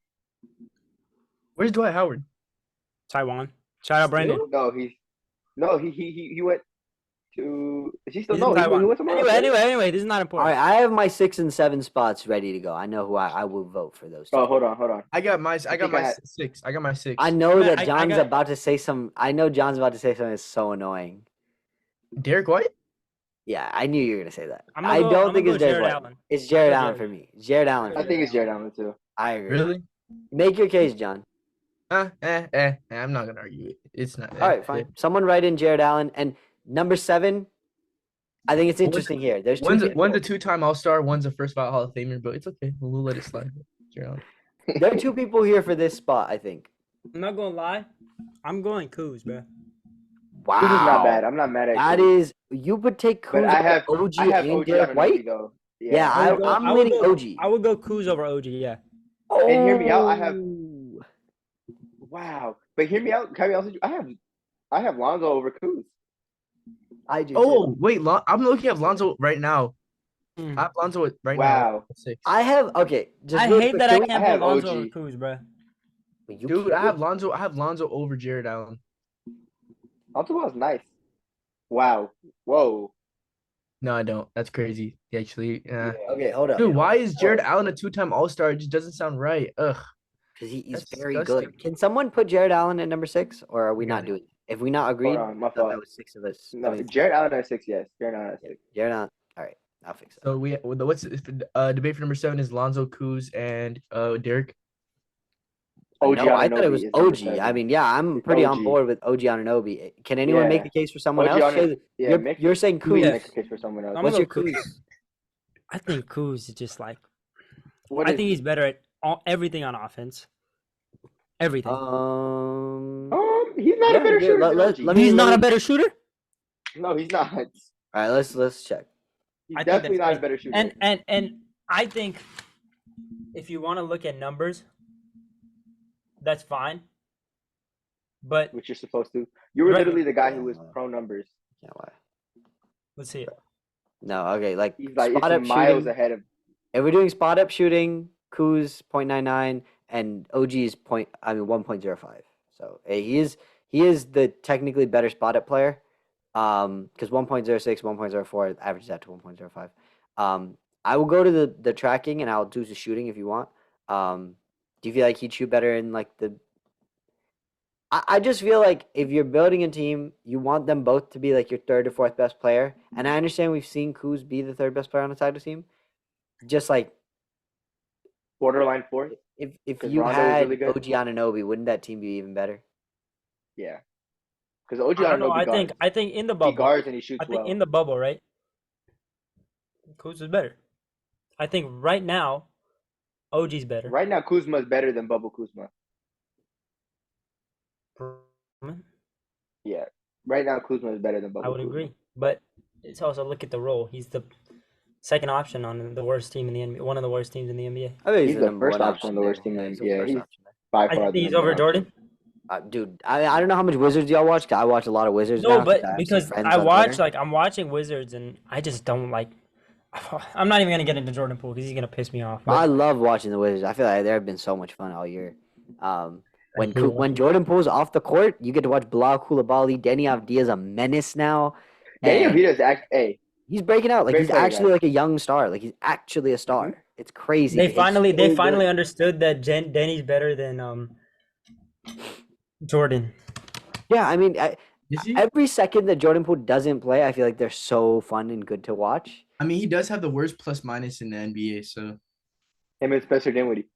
Where's Dwight Howard? Taiwan. Shout out Brandon. No, he went to. Is he still He's in no? He Taiwan. went somewhere else, right? Anyway, this is not All important. right, I have my 6 and 7 spots ready to go. I know who I will vote for those. Oh, two. hold on. I got my think I had- 6. I got my 6. I know Man, that I John's got- about to say some. I know John's about to say something that's so annoying. Derek White? Yeah, I knew you were gonna say that. I'm gonna I go- don't I'm think gonna it's go Jared Jared Allen. Allen. It's Jared Go Allen Jared. for me. It's Jared Allen. I For think me. it's Jared Allen too. I agree. Really? Make your case, John. I'm not gonna argue it. It's not. All right, fine. Someone write in Jared Allen and number 7. I think it's interesting here. There's two. One's a people- 2-time All-Star, one's a first ballot Hall of Famer, but it's okay. We'll let it slide. Jared Allen. There are 2 people here for this spot. I think. I'm not gonna lie. I'm going Kuz, bro. Wow. This is not bad. I'm not mad at That you. is. You would take But Kuz I have over OG I have and OG Derek on White. White though. Yeah, I would go- I'm I would leaning go- OG. I would go Kuz over OG. Yeah. And hear me out, I have- Oh. Wow. But hear me out. Can I be honest with you? I have Lonzo over Kuz. I do. Oh, too. wait. I'm looking at Lonzo right now. Mm. I have Lonzo right Wow. now. At 6. I have. Okay. Just I real hate quick, that can I we- can't I have put Lonzo OG. over Kuz, bro. you Dude, can't- I have Lonzo over Jared Allen. Lonzo Ball is nice. Wow. Whoa. No, I don't. That's crazy. Actually, yeah. Okay, hold up. Dude, why is Jared Allen a 2-time All-Star? It just doesn't sound right. Ugh. Because he's That's very disgusting. good. Can someone put Jared Allen at number 6, or are we not Yeah. doing it? If we not agreed, on, my I thought that fault. was 6 of us. No, I mean, Jared Allen at 6. Yes, Jared Allen at yeah, 6. you're not. All right, I'll fix it. So what's debate for number 7 is Lonzo, Kuz, and Derek. OG No, I thought it Anunoby was is number OG. I 7. mean, yeah, I'm It's pretty on OG. board with OG Anunoby. Can anyone make Yeah. a case for someone OG else? Anunoby, yeah, You're saying Please Kuz. make a case for someone else. I'm What's gonna your go Kuz? I think Kuz is just like What I is think he? he's better at everything on offense. Everything. He's not yeah, a better yeah, shooter let- than let- OG. let me- He's not a better shooter. No, he's not. All right, let's check. He's I think definitely that's not a right. better shooter. And I think if you want to look at numbers, that's fine. But which you're supposed to. You were Right. literally the guy who was Yeah. pro numbers. Can't lie. let's see it. No, okay, like He's like spot up it's miles shooting. ahead of. If we're doing spot up shooting, Kuz 0.99 and OG's 1.05. So he is the technically better spot up player. Because 1.06, 1.04 averages out to 1.05. I will go to the tracking and I'll do the shooting if you want. Do you feel like he'd shoot better in like the? I just feel like if you're building a team, you want them both to be like your third or fourth best player. And I understand we've seen Kuz be the third best player on the side of the team. Just like Borderline 4. if 'Cause you Rondo was had really good. OG Anunoby, wouldn't that team be even better? Yeah. Because OG I don't know. Anunoby I think in the he bubble. guards and he shoots I think well. in the bubble, right? Kuz is better. I think right now, OG's better. Right now, Kuzma is better than Bubble Kuzma. Yeah. Right now, Kuzma is better than Bubble I would Kuzma. agree, but it's also look at the role. He's the second option on the worst team in the NBA, one of the worst teams in the NBA. I think He's the number first one option on the worst there. team in he's the the NBA. first He's option there. by I far think the he's number over one Jordan. Dude, I don't know how much Wizards y'all watch. 'Cause I watch a lot of Wizards No, now. but I have some because friends I on watch Twitter. like I'm watching Wizards and I just don't like. I'm not even gonna get into Jordan Poole because he's gonna piss me off. I But love watching the Wizards. I feel like they've been so much fun all year. When hate when Jordan Poole's off the court, you get to watch Bilal Coulibaly. Deni Avdia's a menace now. Danny and Avdia's he's breaking out. Like Great he's player, actually guys. like a young star. Like he's actually a star. It's crazy. they It's finally so finally good. understood that Denny's better than Jordan. Yeah, I mean, Is he? every second that Jordan Poole doesn't play, I feel like they're so fun and good to watch. I mean, he does have the worst plus minus in the NBA. So him and Spencer Dinwiddie.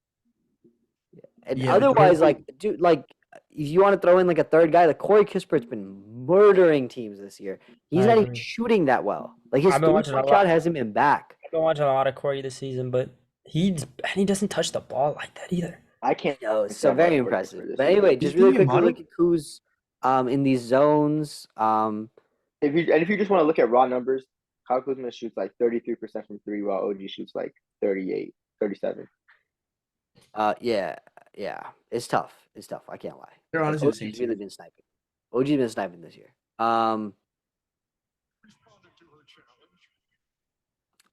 And Yeah, but otherwise, Jordan- like, dude, like, if you want to throw in like a third guy, like Corey Kispert's been murdering teams this year. He's I not even agree. shooting that well. Like his I've been watching a three-point lot. shot hasn't been back. I've been watching a lot of Corey this season, but he doesn't touch the ball like that either. I can't. No, It's so not very much work for impressive. this But season. anyway, Is just he really a quickly model? look at Kuz in these zones. If you just want to look at raw numbers, Kyle Kuzma shoots like 33% from 3, while OG shoots like 38, 37. Yeah, it's tough. It's tough. I can't lie. they're Like, honestly the OG's same really team. been sniping. OG's been sniping this year.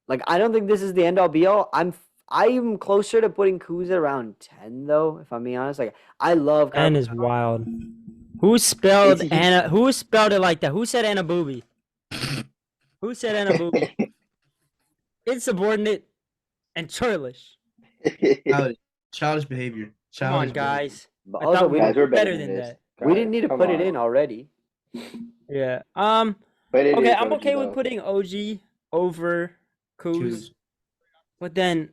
Like I don't think this is the end all be all. I'm closer to putting Kuz at around 10 though, if I'm being honest. Like I love Kyle And is wild. Who spelled It's- Anna? Who spelled it like that? Who said Anna Booby? Who said Anna Booby? Insubordinate and churlish. Childish behavior. Come on, Childish behavior. guys. But I also thought we we Guys, didn't, we're better better than this. that. we didn't need to Come put it on. in already. Yeah. But it Okay, is I'm OG okay though. with putting OG over Kuz, Kuz. but then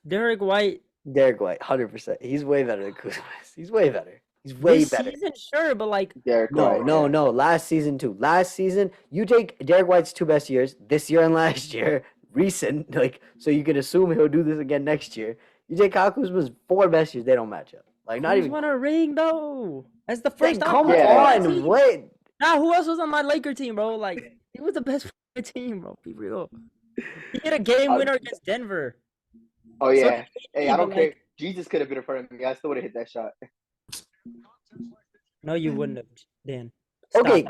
Derek White. Derek White, 100%. He's way better than Kuz. He's way better. He's way This better. season, sure, but like Derek No, White, no, yeah. no. Last season too. Last season, you take Derek White's 2 best years, this year and last year, recent, like so you can assume he'll do this again next year. You take Kyle Kuzma's 4 best years, they don't match up. Like not Kuz even. won a ring though. That's the Like, first time. come Yeah. on, wait. Nah, who else was on my Laker team, bro? Like he was the best team, bro. Be real. He hit a game winner against Denver. Oh So yeah. did Hey, he, I but, don't care. like, Jesus could have been in front of me. I still would have hit that shot. No, you wouldn't have, Dan. Stop. Okay,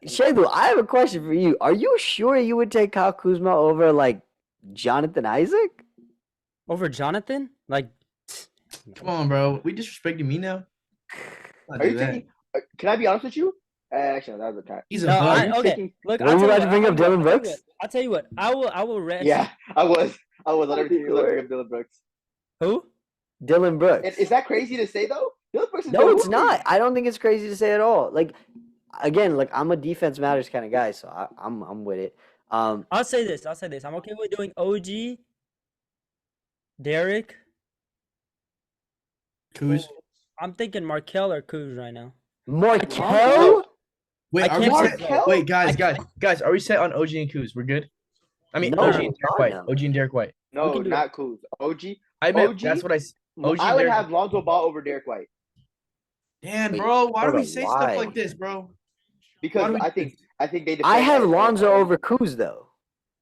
Shaylu, I have a question for you. Are you sure you would take Kyle Kuzma over like Jonathan Isaac? Over Jonathan? Like, Come on, bro. We disrespecting me now? I'll Are do you that. taking? Can I be honest with you? Actually, no, that was a time. He's a no, bug. okay. taking- Look, Were you about to bring up Dylan Brooks? I'll tell you what. I will rest. Yeah, I was on everything You because I were. bring up Dylan Brooks. Who? Dylan Brooks. Is that crazy to say though? Dylan Brooks is No, good it's hooper. not. I don't think it's crazy to say at all. Like, again, like I'm a defense matters kind of guy, so I'm with it. I'll say this. I'm okay with doing OG, Derek. Kuz. I'm thinking Markel or Kuz right now. Markel? Wait, I are we can't set? Markel? Wait, guys, are we set on OG and Kuz? We're good. I mean, No, OG we're and Derek not White. now. OG and Derek White. No, can do not Kuz. OG. I meant OG? that's what I. OG I would Derek- have Lonzo Ball over Derek White Damn, Wait, bro, why do hold we on, say why? stuff like this, bro? Why because do we I do think this? they. I defend have better. Lonzo over Kuz though.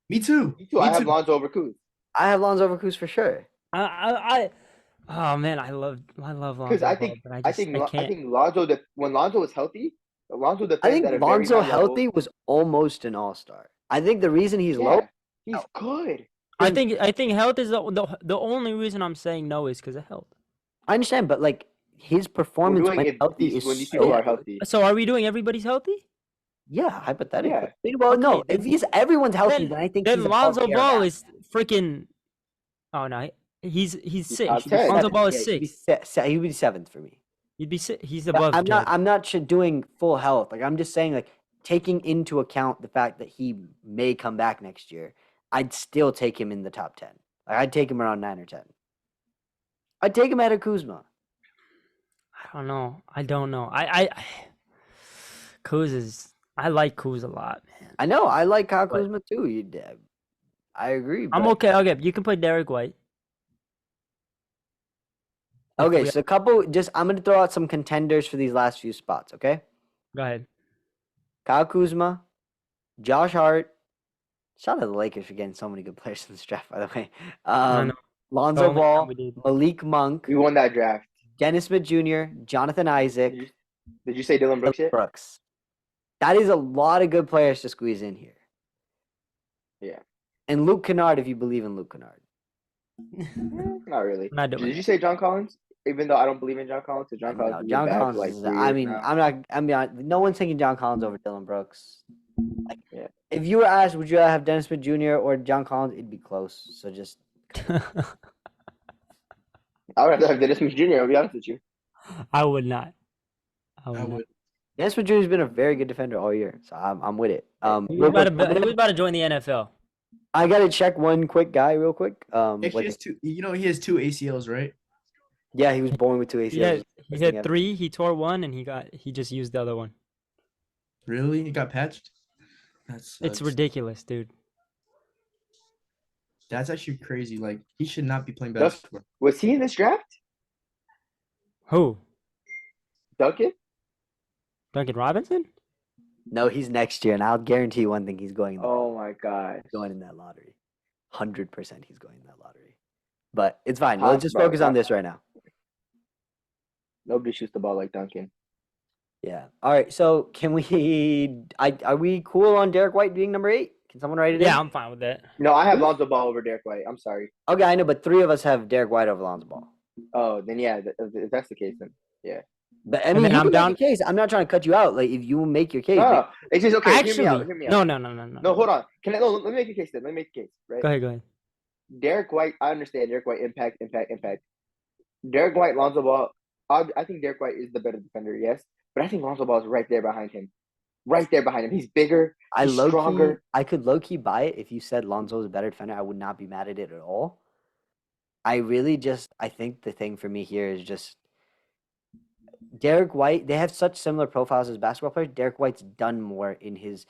Me too. Me too. I have Lonzo over Kuz I have Lonzo over Kuz for sure. Oh man, I love Lonzo because I Ball, think but I I just think I I can't. think Lonzo when Lonzo was healthy, Lonzo defends I think at a very Lonzo high level. healthy was almost an all-star. I think the reason he's Yeah, low. he's good. I think health is the only reason I'm saying no is because of health. I understand, but like his We're performance doing when if healthy these, is when these so people are good. healthy. So are we doing everybody's healthy? Yeah, hypothetically. Yeah. I mean, well, no, Okay, if he's everyone's healthy, then I think Then he's above Lonzo Jared Ball Allen. is freaking. Oh no, he's six. top 10. Lonzo Ball is Yeah, six. He'd be seventh for me. He'd be six. He's But above. I'm not doing full health. Like I'm just saying, like taking into account the fact that he may come back next year, I'd still take him in the top 10. Like I'd take him around 9 or 10. I'd take him ahead of Kuzma. I don't know. Kuz is. I like Kuz a lot, man. I know. I like Kyle But- Kuzma too. I agree. I'm but- okay. Okay, you can play Derek White. Okay, we- so I'm gonna throw out some contenders for these last few spots. Okay, Go ahead. Kyle Kuzma, Josh Hart. Shout out to the Lakers for getting so many good players in this draft, by the way. I know. The Lonzo only time Ball, we did. Malik Monk, We won that draft. Dennis Smith Jr., Jonathan Isaac, Did you say Dylan Brooks yet? Brooks. That is a lot of good players to squeeze in here. Yeah. And Luke Kennard, if you believe in Luke Kennard. Not really. Not doing Did you say John Collins? Even though I don't believe in John Collins, because John Collins No, has John been bad Collins. for like Is, 3 I years mean, now. I'm not. No one's taking John Collins over Dylan Brooks. Like, Yeah. if you were asked, would you rather have Dennis Smith Jr. or John Collins? It'd be close. So just I would rather have Dennis Smith Jr. I'll be honest with you. I would not. I I would not. would. Dennis Smith Jr. has been a very good defender all year. So I'm with it. He was, real about quick, to, he was about to join the NFL. I gotta check one quick guy real quick. Actually, Like, he has two. You know, he has 2 ACLs, right? yeah, he was born with 2 ACLs. He had Yeah. 3. He tore one, and he just used the other one. Really? He got patched. That's It's ridiculous, dude. That's actually crazy. Like he should not be playing That's- basketball. Was he in this draft? Who? Duncan? Duncan Robinson? No, he's next year, and I'll guarantee you one thing: he's going. Oh my god. Going in that lottery. 100% he's going in that lottery. But it's fine. We'll Tough, just bro, focus on tough. this right now. Nobody shoots the ball like Duncan. Yeah. All right. So can we? Are we cool on Derek White being number 8? Can someone write it Yeah, in? I'm fine with that. No, I have Lonzo Ball over Derek White. I'm sorry. Okay, I know, but 3 of us have Derek White over Lonzo Ball. Oh, then yeah, if that's the case, then But I And mean, then you I'm can down- make your case. I'm not trying to cut you out. Like, if you make your case, no, it's just okay. Actually, Hear me out. no. No, hold on. Let me make a case then. Let me make a case, right? Go ahead. Derek White, I understand Derek White impact. Derek White, Lonzo Ball. I think Derek White is the better defender, yes, but I think Lonzo Ball is right there behind him. He's bigger. He's stronger. I could low key buy it if you said Lonzo's a better defender. I would not be mad at it at all. I think the thing for me here is just Derek White. They have such similar profiles as basketball players. Derek White's done more in his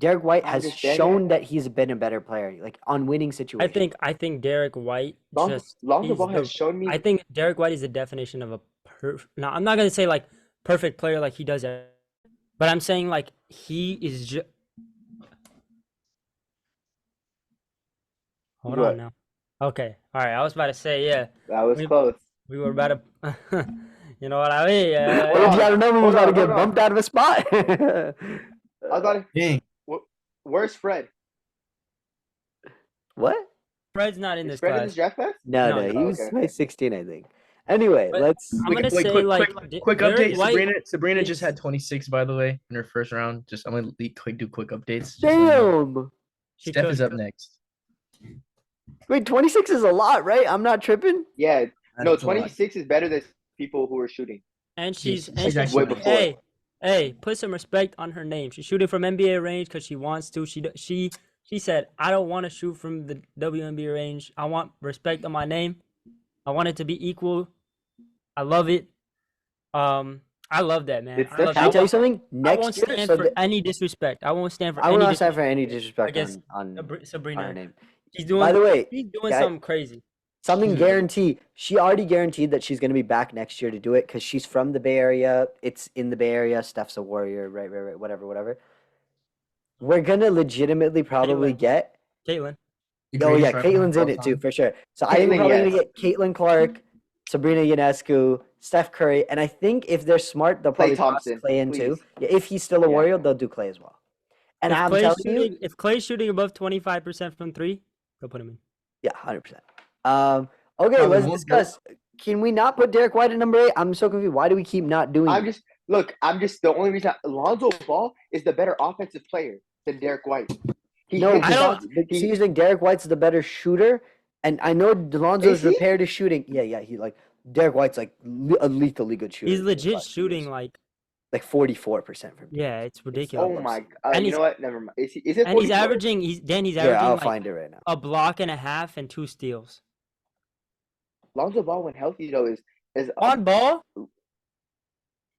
Derek White I has understand shown that. that he's been a better player, like on winning situations. I think Derek White Lonzo he's Ball the- has shown me. I think Derek White is the definition of a now I'm not gonna say like perfect player like he does it, but I'm saying like he is just. Hold What? on now. Okay, all right. I was about to say yeah. that was we- close. We were about to. You know what I mean? Well, Yeah. you gotta know we was Hold about to on, get hold on. bumped out of a spot. I got it. Dang. Where's Fred? What? Fred's not in Is this Fred in class. this draft class? No, No, he no, was okay. like 16, I think. Anyway, But let's. I'm gonna say quick Derek update. White Sabrina is- just had 26, by the way, in her first round. Just I'm gonna do quick updates. Just Damn. she Steph took- is up next. Wait, 26 is a lot, right? I'm not tripping. Yeah. No, That's a lot. 26 is better than people who are shooting. And she's exactly. Way before. hey, put some respect on her name. She's shooting from NBA range because she wants to. She said, I don't want to shoot from the WNBA range. I want respect on my name. I want it to be equal. I love it. I love that, man. It's I love Can I that. tell you something? I won't Next year, stand so for any disrespect. I won't stand for I will any not stand for disrespect any disrespect against on her Sabrina. name. She's doing. By the way, she's doing guy- something crazy. something She's- guaranteed. She already guaranteed that she's going to be back next year to do it because she's from the Bay Area. It's in the Bay Area. Steph's a Warrior, right, whatever. We're gonna legitimately probably Caitlyn. get. The Oh yeah, greatest rapper Caitlin's of in all it too time. for sure. So I think we're Caitlyn, probably gonna yes. get Caitlin Clark, Sabrina Ionescu, Steph Curry, and I think if they're smart, they'll Klay probably toss Thompson, Clay in too. please. Yeah, if he's still a Yeah. Warrior, they'll do Clay as well. And If I'm Clay's telling shooting, you, if Clay's shooting above 25% from three, they'll put him in. yeah, 100%. Okay, Probably let's won't, discuss. Can we not put Derek White at number 8? I'm so confused. Why do we keep not doing? I'm just the only reason Lonzo Ball is the better offensive player than Derek White. He No, hits I because don't- shots- so he- you think Derek White's the better shooter, and I know Delonzo's Is he? repaired his shooting. Yeah, he like Derek White's like a lethally good shooter. He's for the legit last 2 shooting years. like 44% from. yeah, it's ridiculous. Oh my! And you he's- know what? Never mind. Is it? And he's 44? averaging. He's Yeah, averaging I'll like find it right now. a block and a half and 2 steals. Lonzo Ball when healthy though is On ball,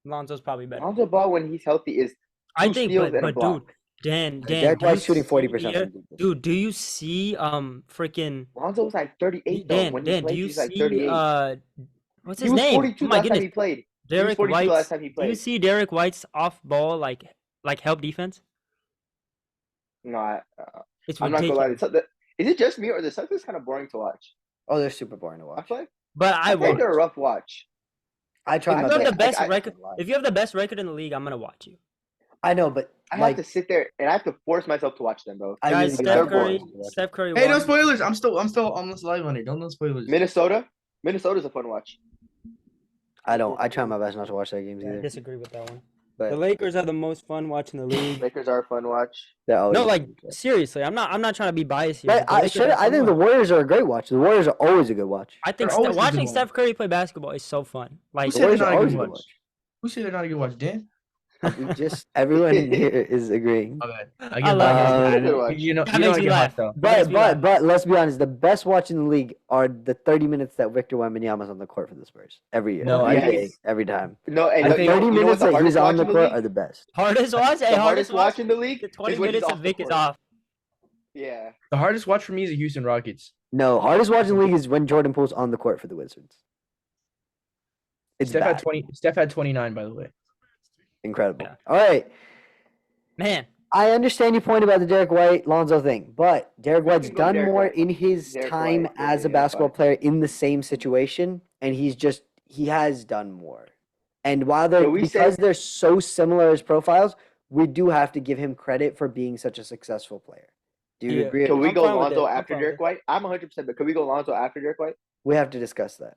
Lonzo's probably better. Lonzo Ball when he's healthy is I 2 think, steals and a but block. dude, Dan, Derek do you White's shooting see 40% here- from deep. Dude, do you see freaking Lonzo was like 38 though Dan? when he Dan, played. do you He's like see 38. what's He his was name? 42 Oh my last time goodness, he played. He was Derek 42 White's. last time he Do you played. see Derek White's off ball like help defense? No, It's I'm not gonna lie. ridiculous. Is it just me or the Celtics kind of boring to watch? Oh, they're super boring to I watch. feel like But I feel like watch. they're a rough watch. I try If my you have best. the best I- record, if you have the best record in the league, I'm gonna watch you. I know, but I like have to sit there and I have to force myself to watch them, bro. I Guys, really they're Steph boring. Curry, Steph Curry. Hey, no won. spoilers. I'm still almost live on it. Don't no spoilers. Minnesota's a fun watch. I don't. I try my best not to watch their games Yeah, I either. disagree with that one. But The Lakers are the most fun watching the league. Lakers are a fun watch. they're always No, a like good watch. seriously, I'm not trying to be biased here. But but the I Lakers should. are I fun think the watch. Warriors are a great watch. The Warriors are always a good watch. I think They're always a good watching one. Steph Curry play basketball is so fun. Like Who The said they're Warriors not are a always good a good watch? watch. Who said they're not a good watch? Dan? We just everyone here is agreeing. My bad. I I get love back. it. Good watch. You know, That you know makes I me get laugh. hot though. makes me laugh. But let's be honest. The best watch in the league are the 30 minutes that Victor Wembanyama's on the court for the Spurs every year. No, every I day, think- every time. No, and And I the think- 30 you know minutes what the that he's hardest on watch the in the court league? are the best. hardest watch. Hey, The hardest hardest watch. watch in the league The 20 is when he's minutes off of the Vic is court. off. Yeah. The hardest watch for me is the Houston Rockets. No, hardest watch in the league is when Jordan Poole's on the court for the Wizards. It's Steph bad. had 20. Steph had 29, by the way. Incredible. Yeah. All right. Man, I understand your point about the Derek White Lonzo thing, but Derek White's can go done Derek more White. in his Derek time White, as yeah, a basketball fine. player in the same situation, and he has done more. And while So we because say- they're so similar as profiles, we do have to give him credit for being such a successful player. Do you Yeah. agree? Can we I'm go fine with Lonzo it. I'm after fine Derek with White? I'm 100%, but can we go Lonzo after Derek White? We have to discuss that.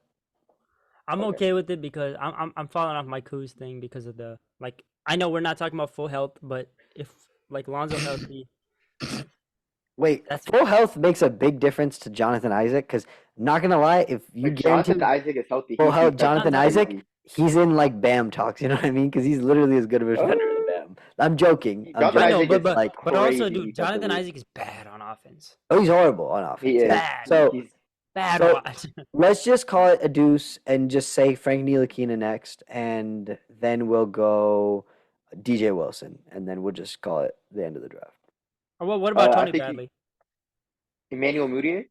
I'm Okay. okay with it because I'm following off my Kuz thing because of the like. I know we're not talking about full health, but if like Lonzo healthy, Wait, That's- full health makes a big difference to Jonathan Isaac because not gonna lie, if you If guarantee Jonathan Isaac is healthy, full he's health the Jonathan best Isaac, MVP. he's in like Bam talks. You know what I mean? Because he's literally as good of a defender as Bam. I'm joking. I'm Jonathan I joking. know, Isaac but is, but, like, but also, crazy dude, Jonathan defensively. Isaac is bad on offense. Oh, he's horrible on offense. He is. Bad. So He's Bad So- watch. let's just call it a deuce and just say Frank Ntilikina next, and then we'll go DJ Wilson, and then we'll just call it the end of the draft. Or what about I Tony think he- Bradley? Emmanuel Mudiay.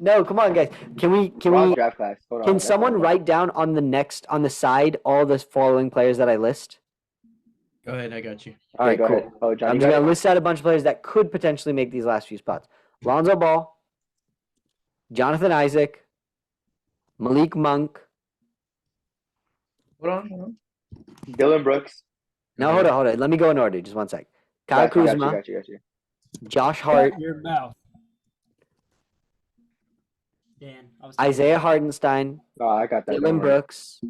No, come on, guys. Can Wrong we? draft class. Hold on, Can that's someone wrong. write down on the side all the following players that I list? Go ahead, I got you. All right, go cool. ahead. Oh, Johnny I'm got just gonna it? list out a bunch of players that could potentially make these last few spots: Lonzo Ball, Jonathan Isaac, Malik Monk. Hold on. Dylan Brooks. No, hold on. Let me go in order. Just one sec. Kyle Kuzma, Got you. Josh Hart, Shut your mouth. Dan, I was Isaiah Hardenstein, Oh, I got that. don't Dylan worry. Brooks.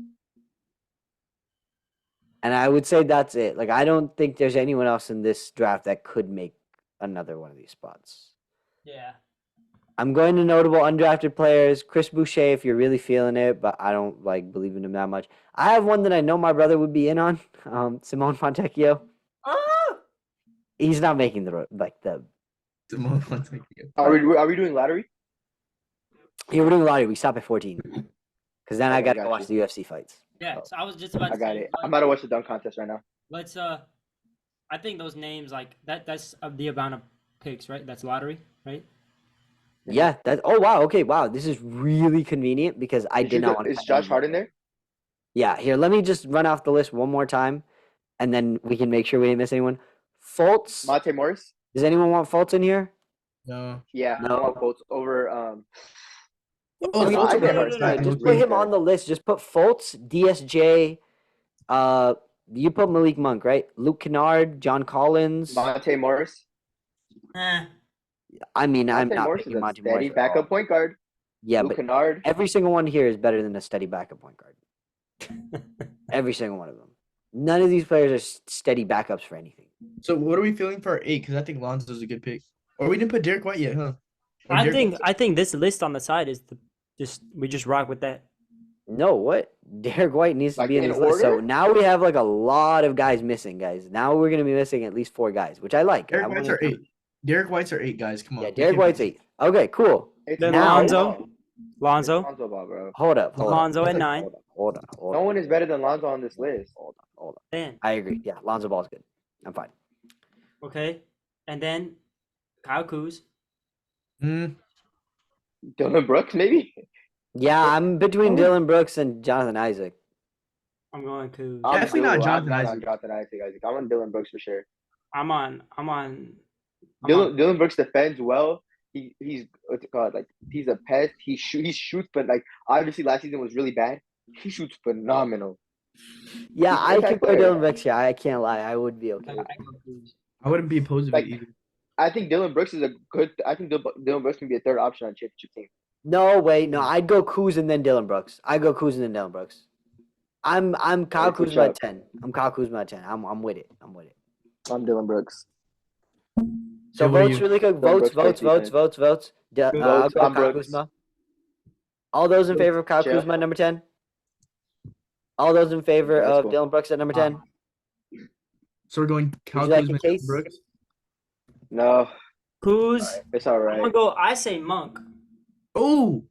And I would say that's it. Like, I don't think there's anyone else in this draft that could make another one of these spots. Yeah. I'm going to notable undrafted players. Chris Boucher, if you're really feeling it, but I don't like believe in him that much. I have one that I know my brother would be in on. Simone Fontecchio. Oh! He's not making the. Simone Fontecchio. Are we doing lottery? Yeah, we're doing a lottery. We stop at 14. Because then I Okay, gotta got go watch you. the UFC fights. Yeah, Oh. so I was just about I to got say, it. I'm about to watch the dunk contest right now. let's I think those names like that's of the amount of picks, right? That's lottery, right? Yeah. That. Oh wow. Okay. Wow. This is really convenient because I did not want to. Is Josh Hart in there? Yeah. Here, let me just run off the list one more time, and then we can make sure we didn't miss anyone. Fultz. Monte Morris? Does anyone want Fultz in here? No. Yeah, No. I want Fultz over Oh, Okay, I no, get no, Hart. no, no, I just agree put him with on that. the list. Just put Fultz, DSJ. You put Malik Monk, right? Luke Kennard, John Collins. Monte Morris. I mean, I'm Monte not Morris is picking a Monty steady Morris at all. backup point guard. Yeah, Luke but Kennard. every single one here is better than a steady backup point guard. Every single one of them. None of these players are steady backups for anything. So what are we feeling for our 8? Because I think Lonzo's a good pick. Or we didn't put Derek White yet, huh? Or I Derek think this list on the side is we just rock with that. No, what? Derek White needs to Like, be in in this list. So order? now we have like a lot of guys missing, guys. Now we're gonna be missing at least 4 guys, which I like. Derek I White's wanna- our 8. Derek White's our 8, guys. Come on. Yeah, we Derek can't White's pick- 8. Okay, cool. It's Then Now- Lonzo, Lonzo, Lonzo ball, bro. Hold up. Lonzo at 9. Hold on. No one is better than Lonzo on this list. Hold on. Then I agree. Yeah, Lonzo Ball's good. I'm fine. okay, and then Kyle Kuz. Mm, Dylan Brooks, maybe? Yeah, I'm between Oh. Dylan Brooks and Jonathan Isaac. I'm going Kuz. Definitely not Jonathan I'm Isaac. Jonathan Isaac. I'm on Dylan Brooks for sure. I'm on. Dylan Brooks defends well. He's what's it called? Like he's a pest. He shoots, but like obviously last season was really bad. He shoots phenomenal. Yeah, He's I impact can play player. Dylan Brooks. Yeah, I can't lie. I would be okay. I wouldn't be opposed to Like- it either. I think Dylan Brooks is a good. I think Dylan Brooks can be a third option on championship team. No, wait, no. I'd go Kuz and then Dylan Brooks. I go Kuz and then Dylan Brooks. I'm Kyle Good Kuzma at job. 10. I'm Kyle Kuzma at 10. I'm with it. I'm with it. I'm Dylan Brooks. So Who are votes you? really quick. Dylan Votes. Brooks plays Votes. I'll Votes, go I'm Kyle Brooks. Kuzma. All those in favor of Kyle Jeff. Kuzma at number 10? All those in favor That's of cool. Dylan Brooks at number 10? So we're going Kyle you like Kuzma, the case? Brooks. No, Kuz. it's all I'm right. gonna go. I say Monk. Oh,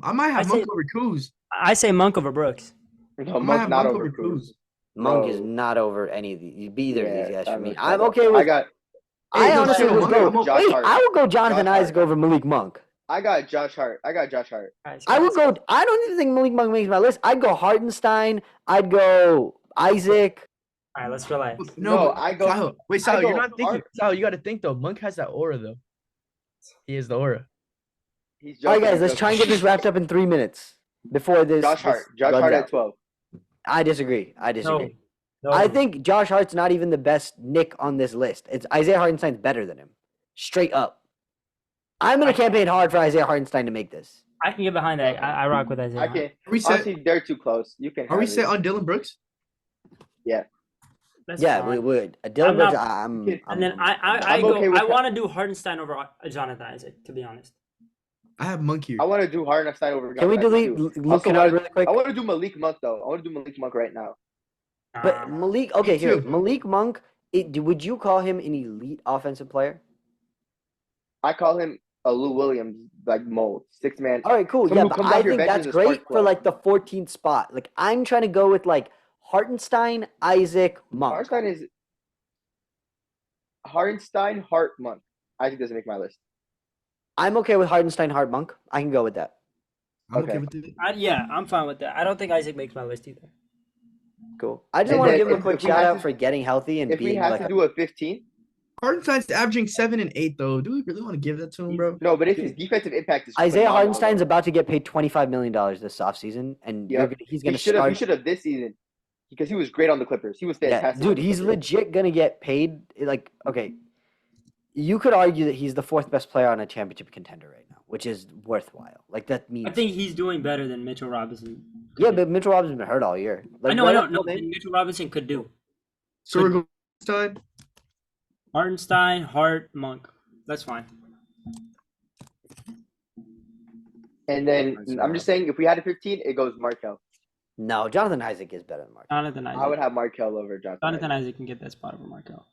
I might have I Monk say- over Kuz. I say Monk over Brooks. No, I might Monk's have not Monk over over Cruz. Monk is No. not over any of these. Either of these guys for me. I'm I okay with. got I Hey, no, honestly chill, would Monk, go. I'm okay. Josh Wait, Hart. I would go Jonathan Josh Hart. Isaac over Malik Monk. Josh Hart. Guys, I would guys. go. I don't even think Malik Monk makes my list. I'd go Hardenstein. I'd go Isaac. All right, let's relax. No, but I go- Sal, wait, Sal, I you're go not thinking. Hart. Sal, you got to think though. Monk has that aura though. He is the aura. He's All right, joking, guys, let's he's try and get joking. this wrapped up in 3 minutes before this. Josh Hart. this Josh runs Hart out. at 12. I disagree. No, no. I think Josh Hart's not even the best Nick on this list. It's Isaiah Hartenstein's better than him. Straight up. I'm gonna campaign hard for Isaiah Hartenstein to make this. I can get behind that. I rock with Isaiah. I can't. Are we set? Honestly, they're too close. You can. Are we have set it. on Dylan Brooks? That's Yeah, fine. we would. Dylan I'm Brooks. not- I'm. And then I I'm go. okay with I that. want to do Hardenstein over Jonathan Isaac. To be honest. I have Monk here. I want to do Hardenstein over. Can we Jonathan delete too. Luke Also, Kennard really quick? I want to do Malik Monk though. I want to do Malik Monk right now. But Malik, okay, here, too. Malik Monk. Would you call him an elite offensive player? I call him a Lou Williams like mold, 6-man. All right, cool. Someone Yeah, who but comes I off your think bench that's is a spark great for plug. like the 14th spot. Like I'm trying to go with like Hartenstein, Isaac, Monk. Hardenstein, Hart, Monk. Isaac doesn't make my list. I'm okay with Hardenstein, Hart, Monk. I can go with that. I'm okay. okay with it. Yeah, I'm fine with that. I don't think Isaac makes my list either. Cool. I just And want to then give him a if quick we shout have out to- for getting healthy and If we being have like to do a 15, Hardenstein's averaging 7 and 8 though. Do we really want to give that to him, bro? no, but if his defensive impact is Isaiah phenomenal, Hardenstein's about to get paid $25 million this offseason, and Yep. he's he going to should have. He start. should have this season because he was great on the Clippers. He was Yeah, fantastic. dude, on the he's Clippers. legit going to get paid. Like, okay, you could argue that he's the 4th best player on a championship contender right now, which is worthwhile. Like, that means. I think he's doing better than Mitchell Robinson. Yeah, but Mitchell Robinson's been hurt all year. Like, I know. right No, up the- Mitchell Robinson could do. So we're going Hardenstein. Hardenstein, Hart, Monk. That's fine. And then Nice, I'm just saying, if we had a 15, it goes Markel. No, Jonathan Isaac is better than Markel. Jonathan I would Isaac. have Markel over Jonathan. Jonathan Isaac. Isaac can get that spot over Markel.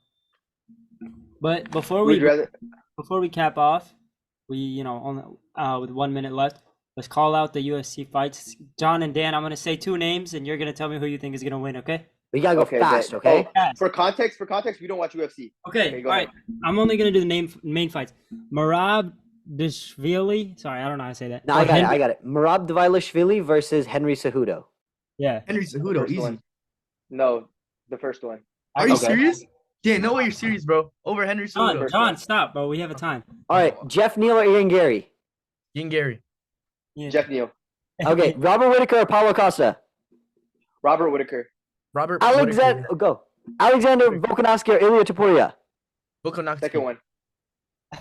But before Would you we rather? cap off, we on with 1 minute left, let's call out the UFC fights. John and Dan, I'm gonna say 2 names, and you're gonna tell me who you think is gonna win. Okay? We gotta go Okay, fast, bet. okay? Fast. For context, we don't watch UFC. Okay. go All right. I'm only gonna do the main fights. Marab Dishvili. Sorry, I don't know how to say that. No, Or Henry- I got it. Merab Dvalishvili versus Henry Cejudo. Yeah. Henry Cejudo, First easy. one. No, the first one. Are you Okay. serious? Yeah, no way you're serious, bro. Over Henry Cejudo. John, stop, bro. We have a time. All right, Jeff Neal or Ian Gary? Ian Gary. Yeah. Jeff Neal, Okay, Robert Whitaker or Paulo Costa? Robert Whitaker, Robert Alexander, go. Alexander Volkanovski or Ilya Topuria? Volkanovski. second one.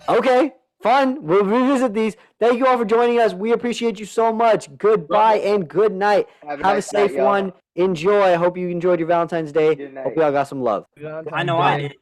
Okay, fun. We'll revisit these. Thank you all for joining us. We appreciate you so much. Goodbye and good night. Have a nice night, safe y'all. one. Enjoy. I hope you enjoyed your Valentine's Day. Good night. Hope y'all got some love. I know I did.